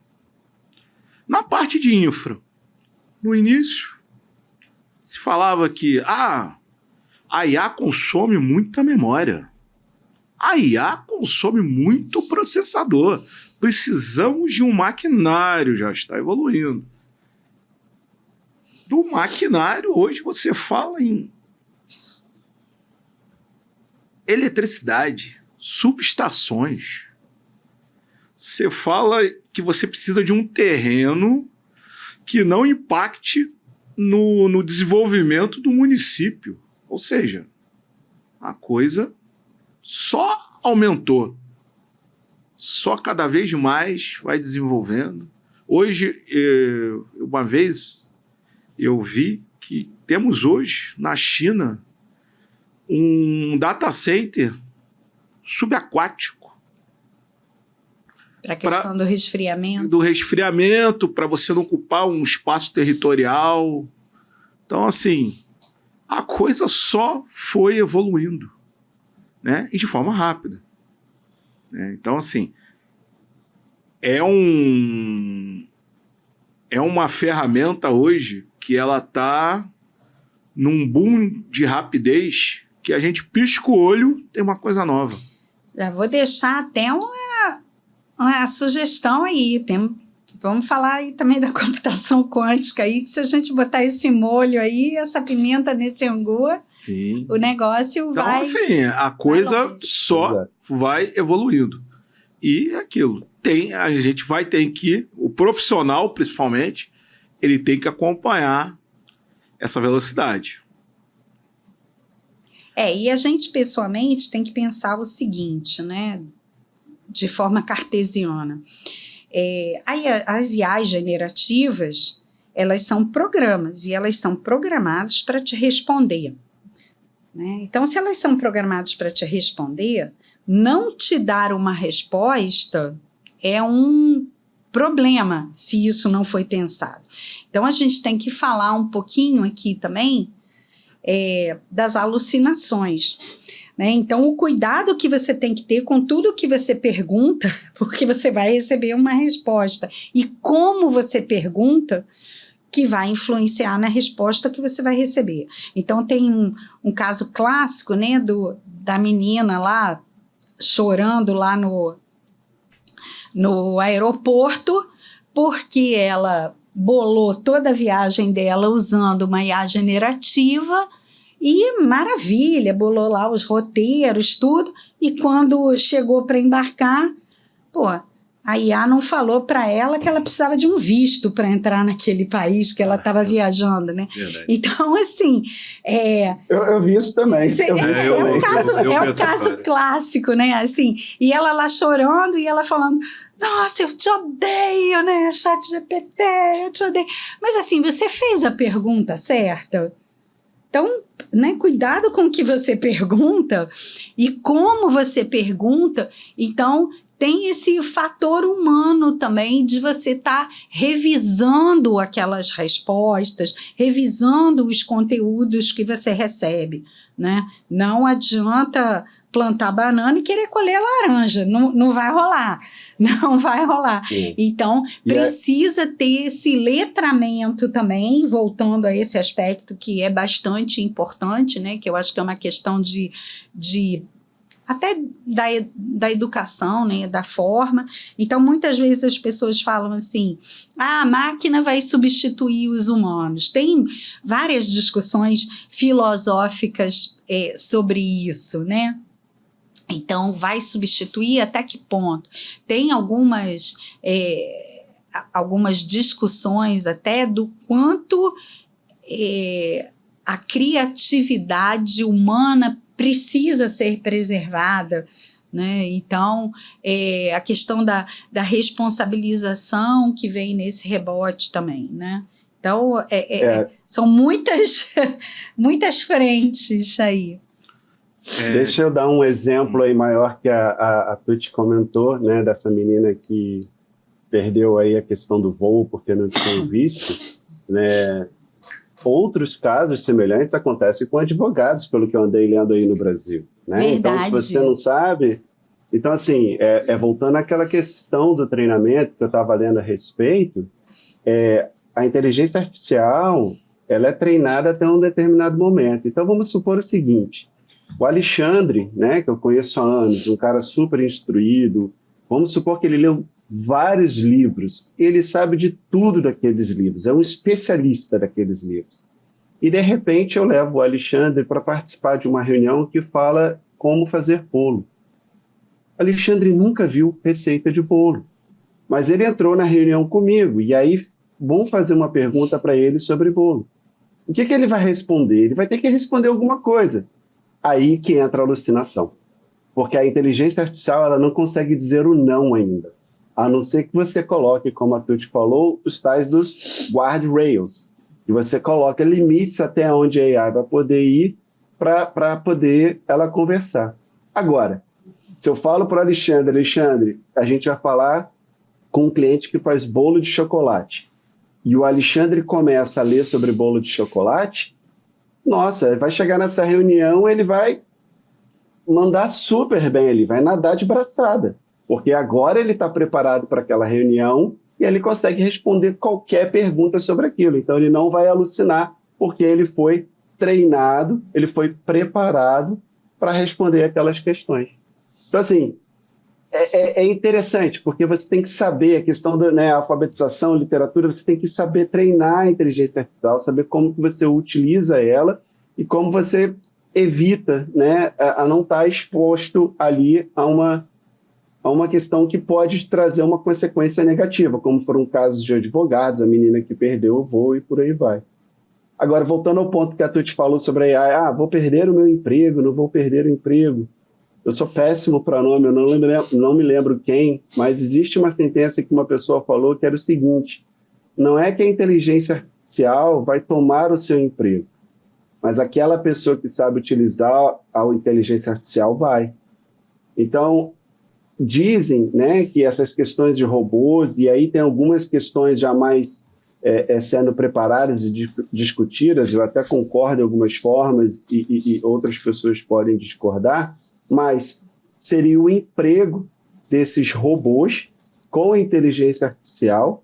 Na parte de infra, no início, se falava que a IA consome muita memória. A IA consome muito processador. Precisamos de um maquinário, já está evoluindo. Do maquinário, hoje você fala em eletricidade, subestações. Você fala que você precisa de um terreno que não impacte no desenvolvimento do município. Ou seja, a coisa só aumentou. Só cada vez mais vai desenvolvendo. Hoje, uma vez, eu vi que temos hoje, na China, um data center subaquático. Para a questão do resfriamento. Do resfriamento, para você não ocupar um espaço territorial. Então, assim, a coisa só foi evoluindo, né? E de forma rápida. Então, assim, é uma ferramenta hoje que ela está num boom de rapidez que a gente pisca o olho, tem uma coisa nova. Já vou deixar até uma sugestão aí. Vamos falar aí também da computação quântica aí, que se a gente botar esse molho aí, essa pimenta nesse angu, sim, o negócio então, vai... Então, assim, a coisa só vai evoluindo. E aquilo, a gente vai ter que, o profissional principalmente, ele tem que acompanhar essa velocidade. E a gente pessoalmente tem que pensar o seguinte, né, de forma cartesiana. As IAs generativas, elas são programas e elas são programadas para te responder, né? Então, se elas são programadas para te responder, não te dar uma resposta é um problema se isso não foi pensado. Então, a gente tem que falar um pouquinho aqui também das alucinações, né? Então, o cuidado que você tem que ter com tudo que você pergunta, porque você vai receber uma resposta. E como você pergunta, que vai influenciar na resposta que você vai receber. Então, tem um caso clássico, né, da menina lá, chorando lá no aeroporto, porque ela bolou toda a viagem dela usando uma IA generativa e maravilha, bolou lá os roteiros, tudo, e quando chegou para embarcar, a IA não falou para ela que ela precisava de um visto para entrar naquele país que ela estava viajando, né? Verdade. Então, assim... Eu vi isso também. É um caso clássico, né? Assim, e ela lá chorando e ela falando, nossa, eu te odeio, né? ChatGPT, eu te odeio. Mas assim, você fez a pergunta certa? Então, né, cuidado com o que você pergunta e como você pergunta. Então, tem esse fator humano também de você estar revisando aquelas respostas, revisando os conteúdos que você recebe, né? Não adianta plantar banana e querer colher laranja, não vai rolar, não vai rolar. Sim. Então, precisa ter esse letramento também, voltando a esse aspecto que é bastante importante, né? Que eu acho que é uma questão de até da educação, né, da forma. Então, muitas vezes as pessoas falam assim, a máquina vai substituir os humanos. Tem várias discussões filosóficas sobre isso, né? Então, vai substituir até que ponto? Tem algumas discussões até do quanto a criatividade humana precisa ser preservada, né? Então, a questão da responsabilização que vem nesse rebote também, né? Então, são muitas frentes aí. Deixa eu dar um exemplo aí maior que a Tuti comentou, né? Dessa menina que perdeu aí a questão do voo porque não tinha visto, né? Outros casos semelhantes acontecem com advogados, pelo que eu andei lendo aí no Brasil, né? Então, se você não sabe... Então, assim, voltando àquela questão do treinamento que eu estava lendo a respeito, a inteligência artificial, ela é treinada até um determinado momento. Então, vamos supor o seguinte, o Alexandre, né, que eu conheço há anos, um cara super instruído, vamos supor que ele leu vários livros, ele sabe de tudo daqueles livros, é um especialista daqueles livros. E, de repente, eu levo o Alexandre para participar de uma reunião que fala como fazer bolo. O Alexandre nunca viu receita de bolo, mas ele entrou na reunião comigo, e aí vamos fazer uma pergunta para ele sobre bolo. O que ele vai responder? Ele vai ter que responder alguma coisa. Aí que entra a alucinação, porque a inteligência artificial ela não consegue dizer o não ainda. A não ser que você coloque, como a Tuti falou, os tais dos guardrails, e você coloca limites até onde a AI vai poder ir para poder ela conversar. Agora, se eu falo para o Alexandre, a gente vai falar com um cliente que faz bolo de chocolate, e o Alexandre começa a ler sobre bolo de chocolate, nossa, vai chegar nessa reunião, ele vai mandar super bem, ele vai nadar de braçada. Porque agora ele está preparado para aquela reunião e ele consegue responder qualquer pergunta sobre aquilo. Então, ele não vai alucinar, porque ele foi treinado, ele foi preparado para responder aquelas questões. Então, assim, é interessante, porque você tem que saber a questão da alfabetização, literatura, você tem que saber treinar a inteligência artificial, saber como que você utiliza ela e como você evita, né, a não estar exposto ali a uma questão que pode trazer uma consequência negativa, como foram casos de advogados, a menina que perdeu o voo e por aí vai. Agora, voltando ao ponto que a Tuti falou sobre a AI, vou perder o meu emprego, não vou perder o emprego. Eu sou péssimo para nome, eu não me lembro quem, mas existe uma sentença que uma pessoa falou que era o seguinte, não é que a inteligência artificial vai tomar o seu emprego, mas aquela pessoa que sabe utilizar a inteligência artificial vai. Então, dizem, né, que essas questões de robôs, e aí tem algumas questões já mais sendo preparadas e discutidas, eu até concordo em algumas formas e outras pessoas podem discordar, mas seria o emprego desses robôs com a inteligência artificial,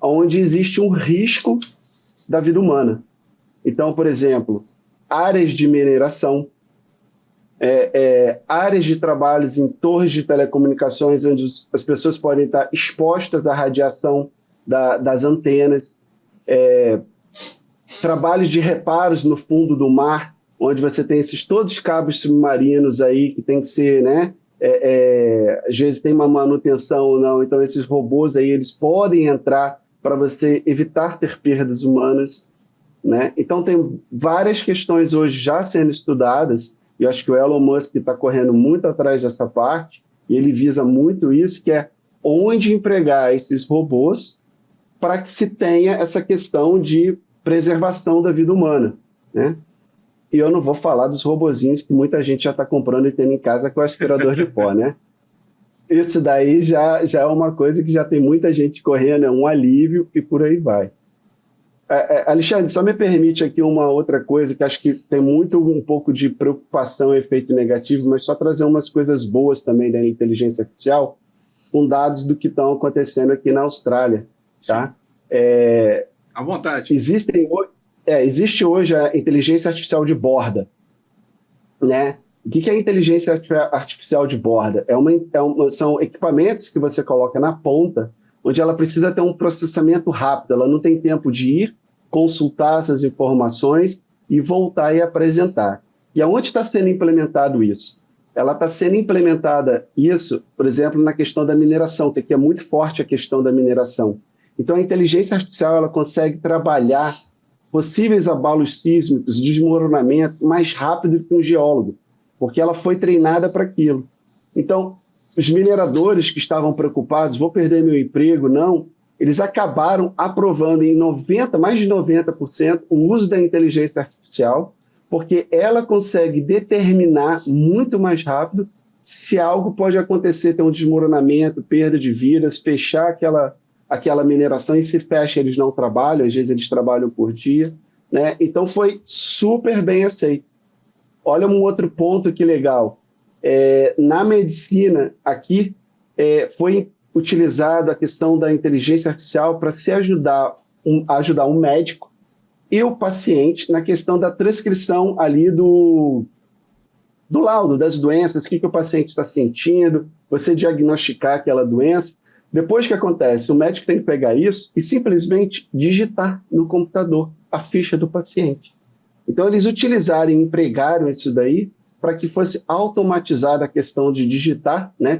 onde existe um risco da vida humana. Então, por exemplo, áreas de mineração, áreas de trabalhos em torres de telecomunicações, onde as pessoas podem estar expostas à radiação das antenas, trabalhos de reparos no fundo do mar, onde você tem todos os cabos submarinos aí que tem que ser, né? Às vezes tem uma manutenção ou não, então esses robôs aí eles podem entrar para você evitar ter perdas humanas, né? Então tem várias questões hoje já sendo estudadas, e eu acho que o Elon Musk está correndo muito atrás dessa parte, e ele visa muito isso, que é onde empregar esses robôs para que se tenha essa questão de preservação da vida humana, né? E eu não vou falar dos robozinhos que muita gente já está comprando e tendo em casa com o aspirador de pó, né? Isso daí já é uma coisa que já tem muita gente correndo, é um alívio e por aí vai. Alexandre, só me permite aqui uma outra coisa que acho que tem um pouco de preocupação e efeito negativo, mas só trazer umas coisas boas também da inteligência artificial, com dados do que estão acontecendo aqui na Austrália, tá? À vontade. Existe hoje a inteligência artificial de borda, né? O que é inteligência artificial de borda? São equipamentos que você coloca na ponta, onde ela precisa ter um processamento rápido, ela não tem tempo de ir, consultar essas informações e voltar e apresentar. E aonde está sendo implementado isso? Ela está sendo implementada isso, por exemplo, na questão da mineração, que é muito forte a questão da mineração. Então a inteligência artificial ela consegue trabalhar possíveis abalos sísmicos, desmoronamento, mais rápido que um geólogo, porque ela foi treinada para aquilo. Então, os mineradores que estavam preocupados, vou perder meu emprego, não, eles acabaram aprovando em mais de 90% o uso da inteligência artificial, porque ela consegue determinar muito mais rápido se algo pode acontecer, ter um desmoronamento, perda de vidas, fechar aquela mineração, e se fecha eles não trabalham, às vezes eles trabalham por dia, né? Então foi super bem aceito. Olha um outro ponto que legal, na medicina aqui foi utilizada a questão da inteligência artificial para se ajudar um médico e o paciente na questão da transcrição ali do laudo, das doenças, o que o paciente está sentindo, você diagnosticar aquela doença. Depois que acontece, o médico tem que pegar isso e simplesmente digitar no computador a ficha do paciente. Então, eles empregaram isso daí para que fosse automatizada a questão de digitar, né?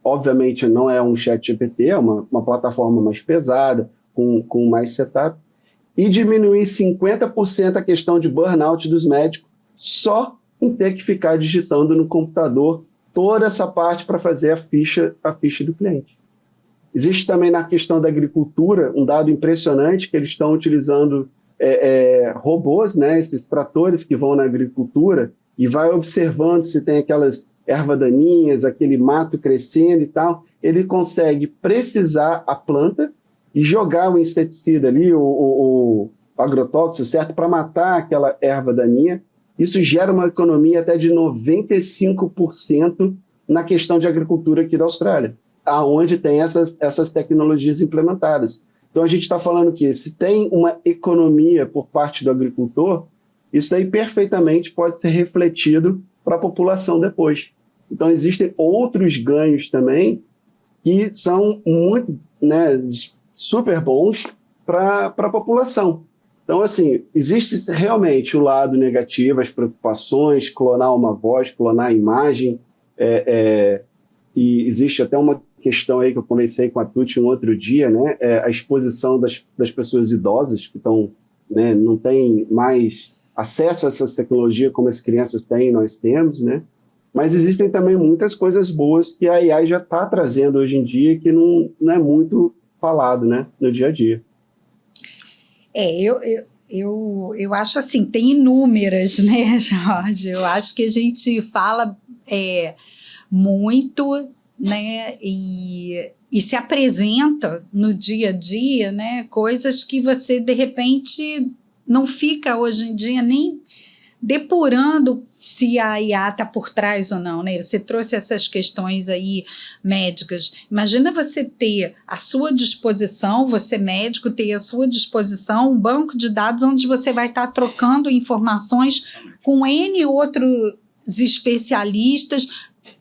Obviamente, não é um chat GPT, é uma plataforma mais pesada, com mais setup, e diminuir 50% a questão de burnout dos médicos só em ter que ficar digitando no computador toda essa parte para fazer a ficha do cliente. Existe também na questão da agricultura um dado impressionante que eles estão utilizando robôs, né, esses tratores que vão na agricultura e vai observando se tem aquelas ervas daninhas, aquele mato crescendo e tal. Ele consegue precisar a planta e jogar o inseticida ali, o agrotóxico, certo, para matar aquela erva daninha. Isso gera uma economia até de 95% na questão de agricultura aqui da Austrália, aonde tem essas tecnologias implementadas. Então, a gente está falando que se tem uma economia por parte do agricultor, isso aí perfeitamente pode ser refletido para a população depois. Então, existem outros ganhos também que são muito, né, super bons para a população. Então, assim, existe realmente o lado negativo, as preocupações, clonar uma voz, clonar a imagem, e existe até uma questão aí que eu conversei com a Tuti um outro dia, né? A exposição das pessoas idosas que estão, né, não têm mais acesso a essas tecnologias como as crianças têm, nós temos, né? Mas existem também muitas coisas boas que a AI já está trazendo hoje em dia que não é muito falado, né, no dia a dia. Eu acho assim, tem inúmeras, né, Jorge? Eu acho que a gente fala muito, né, e se apresenta no dia a dia, né, coisas que você, de repente, não fica hoje em dia nem depurando se a IA está por trás ou não, né? Você trouxe essas questões aí médicas. Imagina você ter à sua disposição, você médico, ter à sua disposição um banco de dados onde você vai estar trocando informações com N outros especialistas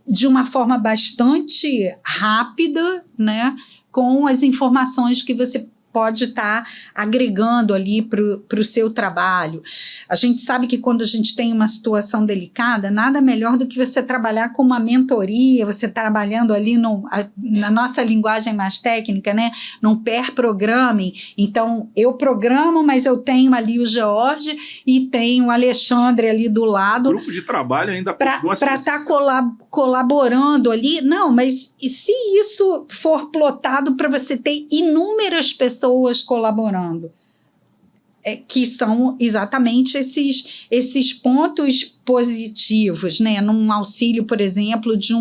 de uma forma bastante rápida, né? Com as informações que você pode estar agregando ali para o seu trabalho. A gente sabe que quando a gente tem uma situação delicada, nada melhor do que você trabalhar com uma mentoria, você trabalhando ali na nossa linguagem mais técnica, né, num pair programming. Então, eu programo, mas eu tenho ali o George e tenho o Alexandre ali do lado. O grupo de trabalho ainda continua para estar colaborando ali. Não, mas e se isso for plotado para você ter inúmeras pessoas colaborando? Que são exatamente esses pontos positivos, né? Num auxílio, por exemplo, de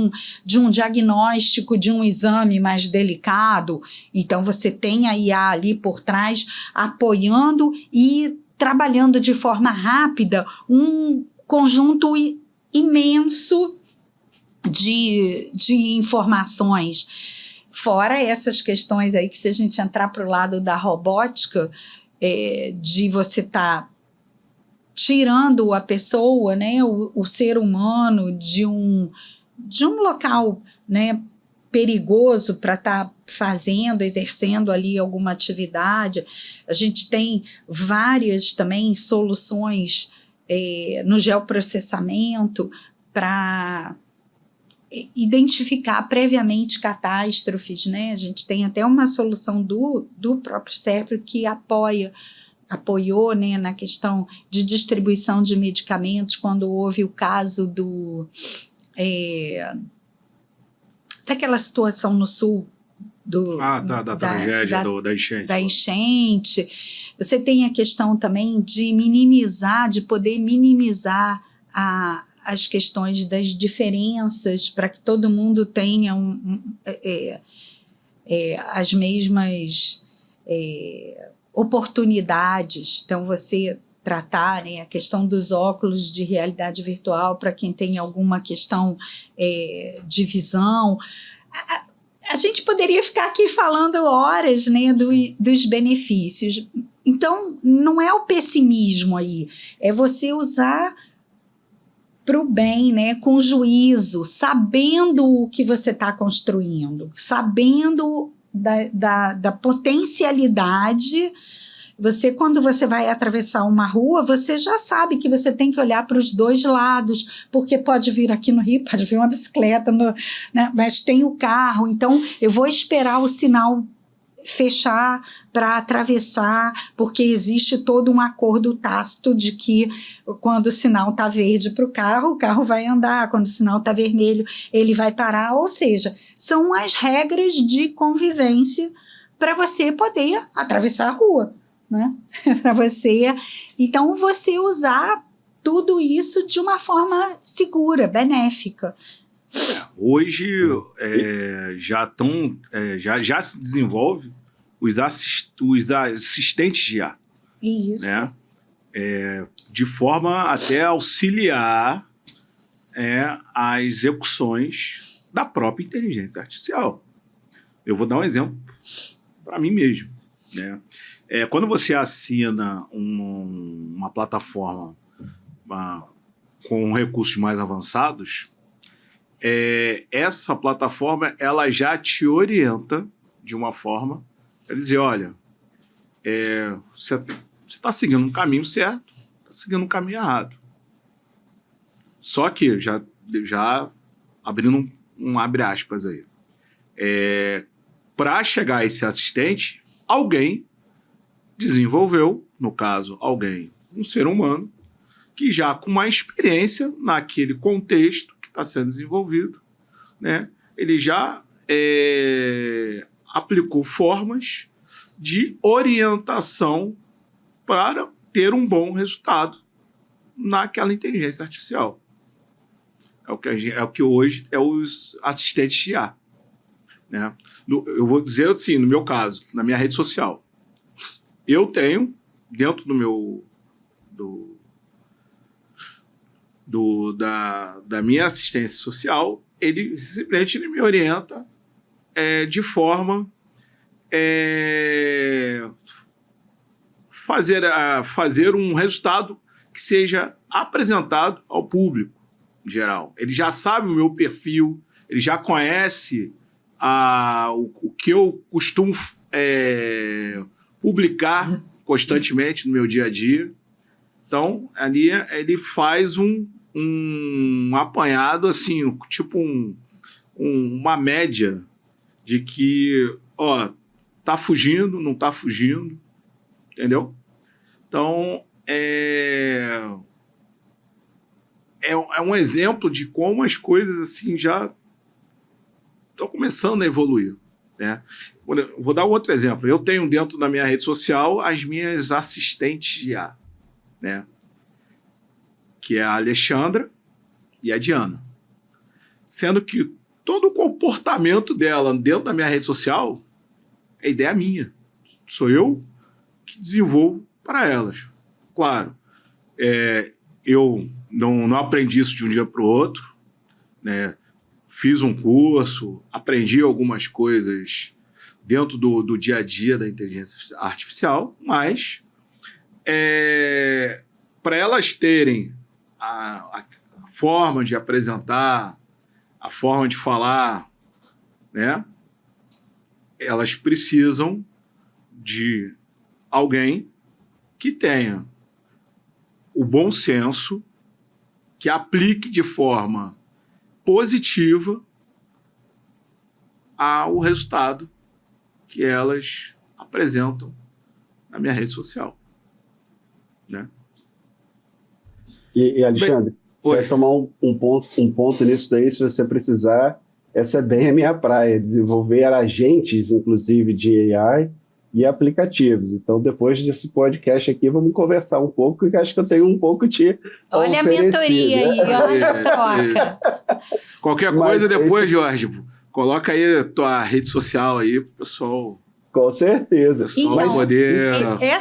um diagnóstico de um exame mais delicado. Então, você tem a IA ali por trás apoiando e trabalhando de forma rápida um conjunto imenso de informações. Fora essas questões aí que, se a gente entrar para o lado da robótica, de você estar tirando a pessoa, né, o ser humano de um local, né, perigoso para estar exercendo ali alguma atividade. A gente tem várias também soluções no geoprocessamento para identificar previamente catástrofes, né? A gente tem até uma solução do próprio cérebro que apoiou, né, na questão de distribuição de medicamentos quando houve o caso daquela situação no sul da tragédia da enchente. Da enchente. Você tem a questão também de poder minimizar as questões das diferenças para que todo mundo tenha as mesmas oportunidades. Então, você tratar, né, a questão dos óculos de realidade virtual para quem tem alguma questão de visão. A gente poderia ficar aqui falando horas, né, dos benefícios. Então, não é o pessimismo aí, é você usar para o bem, né, com juízo, sabendo o que você está construindo, sabendo da potencialidade. Quando você vai atravessar uma rua, você já sabe que você tem que olhar para os dois lados, porque pode vir aqui no Rio, pode vir uma bicicleta, né, mas tem o carro, então eu vou esperar o sinal fechar para atravessar, porque existe todo um acordo tácito de que quando o sinal está verde para o carro vai andar, quando o sinal está vermelho, ele vai parar, ou seja, são as regras de convivência para você poder atravessar a rua, né? Então, você usar tudo isso de uma forma segura, benéfica. Hoje já se desenvolve os assistentes de IA. Isso. Né? De forma até auxiliar as execuções da própria inteligência artificial. Eu vou dar um exemplo para mim mesmo. Né? Quando você assina uma plataforma com recursos mais avançados, essa plataforma ela já te orienta de uma forma para dizer, olha, você está seguindo um caminho certo, está seguindo um caminho errado. Só que, já abrindo um abre aspas aí, para chegar a esse assistente, alguém desenvolveu, no caso, um ser humano, que já com uma experiência naquele contexto que está sendo desenvolvido, né, ele já aplicou formas de orientação para ter um bom resultado naquela inteligência artificial. É o que hoje é os assistentes de IA. Né? Eu vou dizer assim, no meu caso, na minha rede social, eu tenho, dentro da minha assistência social, ele simplesmente me orienta de forma fazer um resultado que seja apresentado ao público em geral. Ele já sabe o meu perfil, ele já conhece o que eu costumo publicar constantemente no meu dia a dia. Então, ali ele faz um apanhado, assim, tipo uma média de que, tá fugindo, não tá fugindo, entendeu? Então, é um exemplo de como as coisas, assim, já estão começando a evoluir, né? Vou dar outro exemplo. Eu tenho dentro da minha rede social as minhas assistentes de IA, né? Que é a Alexandra e a Diana. Sendo que todo o comportamento dela dentro da minha rede social é ideia minha. Sou eu que desenvolvo para elas. Claro, eu não aprendi isso de um dia para o outro, né? Fiz um curso, aprendi algumas coisas dentro do dia a dia da inteligência artificial, mas para elas terem a forma de apresentar, a forma de falar, né? Elas precisam de alguém que tenha o bom senso, que aplique de forma positiva ao resultado que elas apresentam na minha rede social, né? E Alexandre, vai tomar um ponto nisso daí, se você precisar. Essa é bem a minha praia, desenvolver agentes, inclusive, de AI e aplicativos. Então, depois desse podcast aqui, vamos conversar um pouco, porque acho que eu tenho um pouco de Olha a mentoria aí, olha a troca. Qualquer coisa depois, Jorge, coloca aí a tua rede social aí pro pessoal. Com certeza. O pessoal poder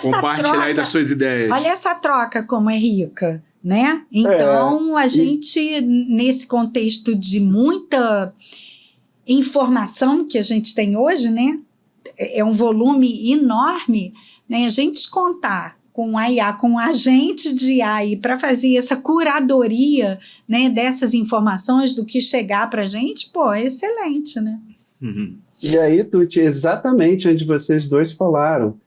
compartilhar aí das suas ideias. Olha essa troca como é rica, né? Então, a gente, nesse contexto de muita informação que a gente tem hoje, né? É um volume enorme, né? A gente contar com a IA, com agentes de AI para fazer essa curadoria, né, dessas informações do que chegar para a gente, é excelente, né? Uhum. E aí, Tuti, exatamente onde vocês dois falaram.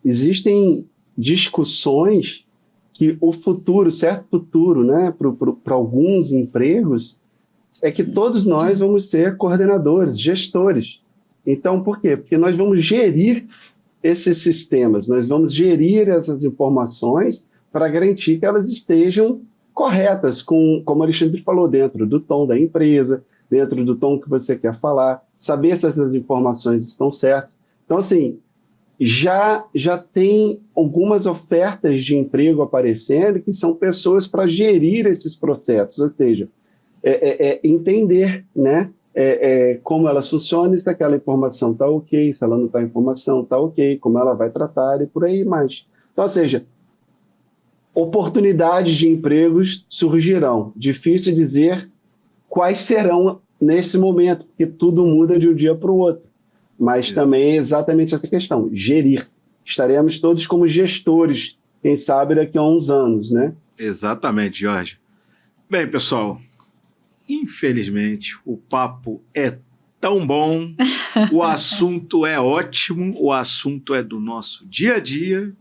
Existem discussões que o futuro, certo futuro, né, para alguns empregos, é que todos nós vamos ser coordenadores, gestores. Então, por quê? Porque nós vamos gerir esses sistemas, nós vamos gerir essas informações para garantir que elas estejam corretas, como o Alexandre falou, dentro do tom da empresa, dentro do tom que você quer falar, saber se essas informações estão certas. Então, assim, já tem algumas ofertas de emprego aparecendo que são pessoas para gerir esses processos, ou seja, entender, né, como elas funcionam, se aquela informação está ok, se ela não está informação, está ok, como ela vai tratar e por aí mais. Então, ou seja, oportunidades de empregos surgirão. Difícil dizer quais serão nesse momento, porque tudo muda de um dia para o outro. Mas também é exatamente essa questão, gerir. Estaremos todos como gestores, quem sabe daqui a uns anos, né? Exatamente, Jorge. Bem, pessoal, infelizmente o papo é tão bom, o assunto é ótimo, o assunto é do nosso dia a dia,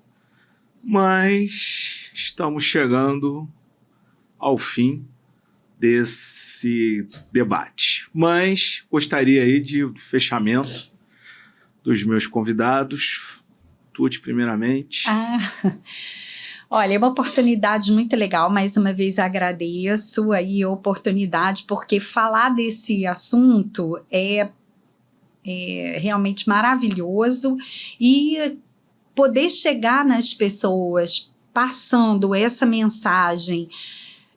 mas estamos chegando ao fim desse debate. Mas gostaria aí de fechamento dos meus convidados. Tuti, primeiramente. Olha, é uma oportunidade muito legal. Mais uma vez agradeço aí a oportunidade, porque falar desse assunto é realmente maravilhoso e poder chegar nas pessoas passando essa mensagem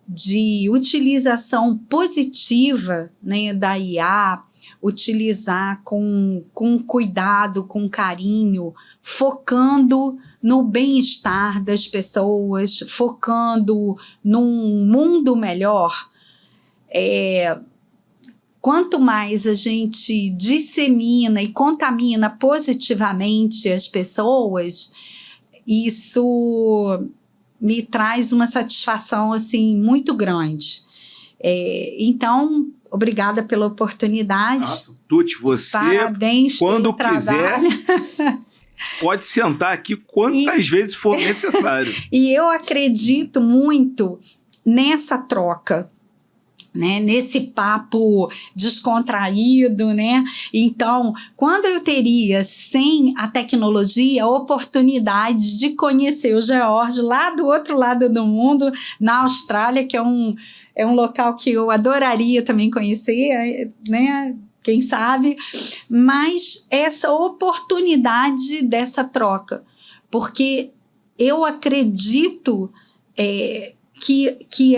de utilização positiva, né, da IA, utilizar com cuidado, com carinho, focando no bem-estar das pessoas, focando num mundo melhor. Quanto mais a gente dissemina e contamina positivamente as pessoas, isso me traz uma satisfação assim, muito grande. Então, obrigada pela oportunidade. Nossa, Tuti, você, parabéns quando pelo quiser, pode sentar aqui quantas vezes for necessário. E eu acredito muito nessa troca, né? Nesse papo descontraído, né? Então, quando eu teria, sem a tecnologia, a oportunidade de conhecer o George lá do outro lado do mundo, na Austrália, que é um local que eu adoraria também conhecer, né? Quem sabe? Mas essa oportunidade dessa troca, porque eu acredito que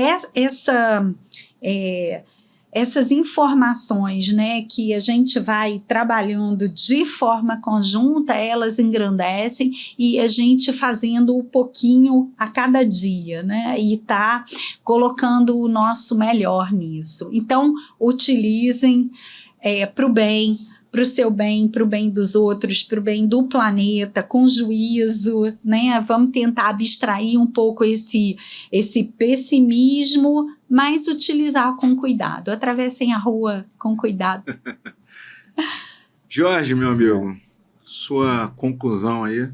essas informações, né, que a gente vai trabalhando de forma conjunta, elas engrandecem e a gente fazendo um pouquinho a cada dia, né, e tá colocando o nosso melhor nisso. Então, utilizem para o bem, para o seu bem, para o bem dos outros, para o bem do planeta, com juízo, né? Vamos tentar abstrair um pouco esse pessimismo, mas utilizar com cuidado. Atravessem a rua com cuidado. Jorge, meu amigo, sua conclusão aí.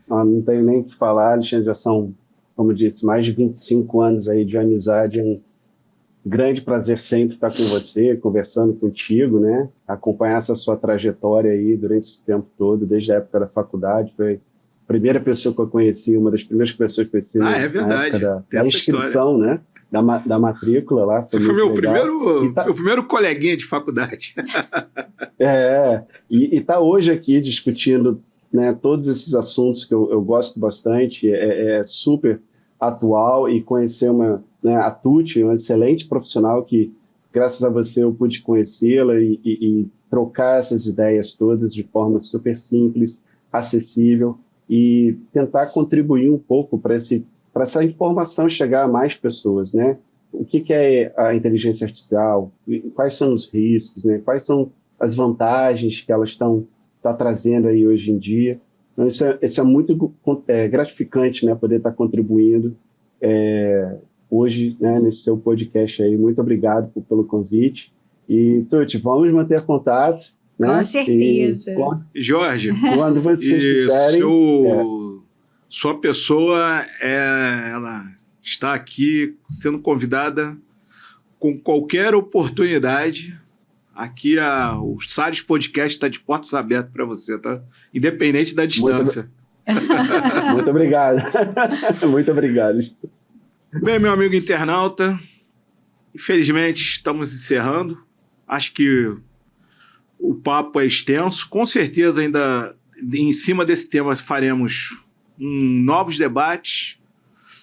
Não tenho nem o que falar, Alexandre, já são, como disse, mais de 25 anos aí de amizade. Um grande prazer sempre estar com você, conversando contigo, né? Acompanhar essa sua trajetória aí durante esse tempo todo, desde a época da faculdade. Foi a primeira pessoa que eu conheci, uma das primeiras pessoas que eu conheci é verdade. Na época da inscrição, né? Da matrícula lá. Você foi meu primeiro coleguinha de faculdade. E tá hoje aqui discutindo, né, todos esses assuntos que eu gosto bastante, é super atual, e conhecer a Tuti, uma excelente profissional que, graças a você, eu pude conhecê-la e trocar essas ideias todas de forma super simples, acessível, e tentar contribuir um pouco para essa informação chegar a mais pessoas, né? O que é a inteligência artificial? Quais são os riscos, né? Quais são as vantagens que elas tá trazendo aí hoje em dia? Então, isso é muito gratificante, né? Poder estar contribuindo hoje, né, nesse seu podcast aí. Muito obrigado pelo convite. E, Tuti, vamos manter contato. Né? Com certeza. Jorge, quando vocês quiserem... Sua pessoa, ela está aqui sendo convidada com qualquer oportunidade. Aqui o Salles Podcast está de portas abertas para você, tá? Independente da distância. Muito obrigado. Muito obrigado. Bem, meu amigo internauta, infelizmente estamos encerrando. Acho que o papo é extenso. Com certeza ainda em cima desse tema faremos novos debates,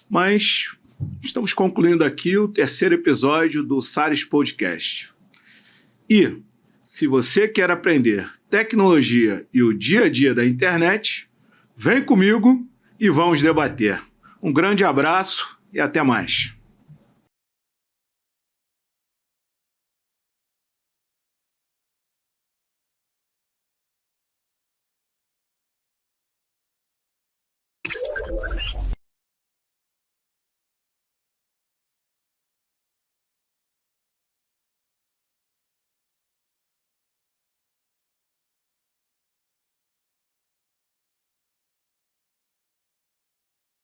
mas estamos concluindo aqui o 3º episódio do Salles Podcast. E se você quer aprender tecnologia e o dia a dia da internet, vem comigo e vamos debater. Um grande abraço e até mais.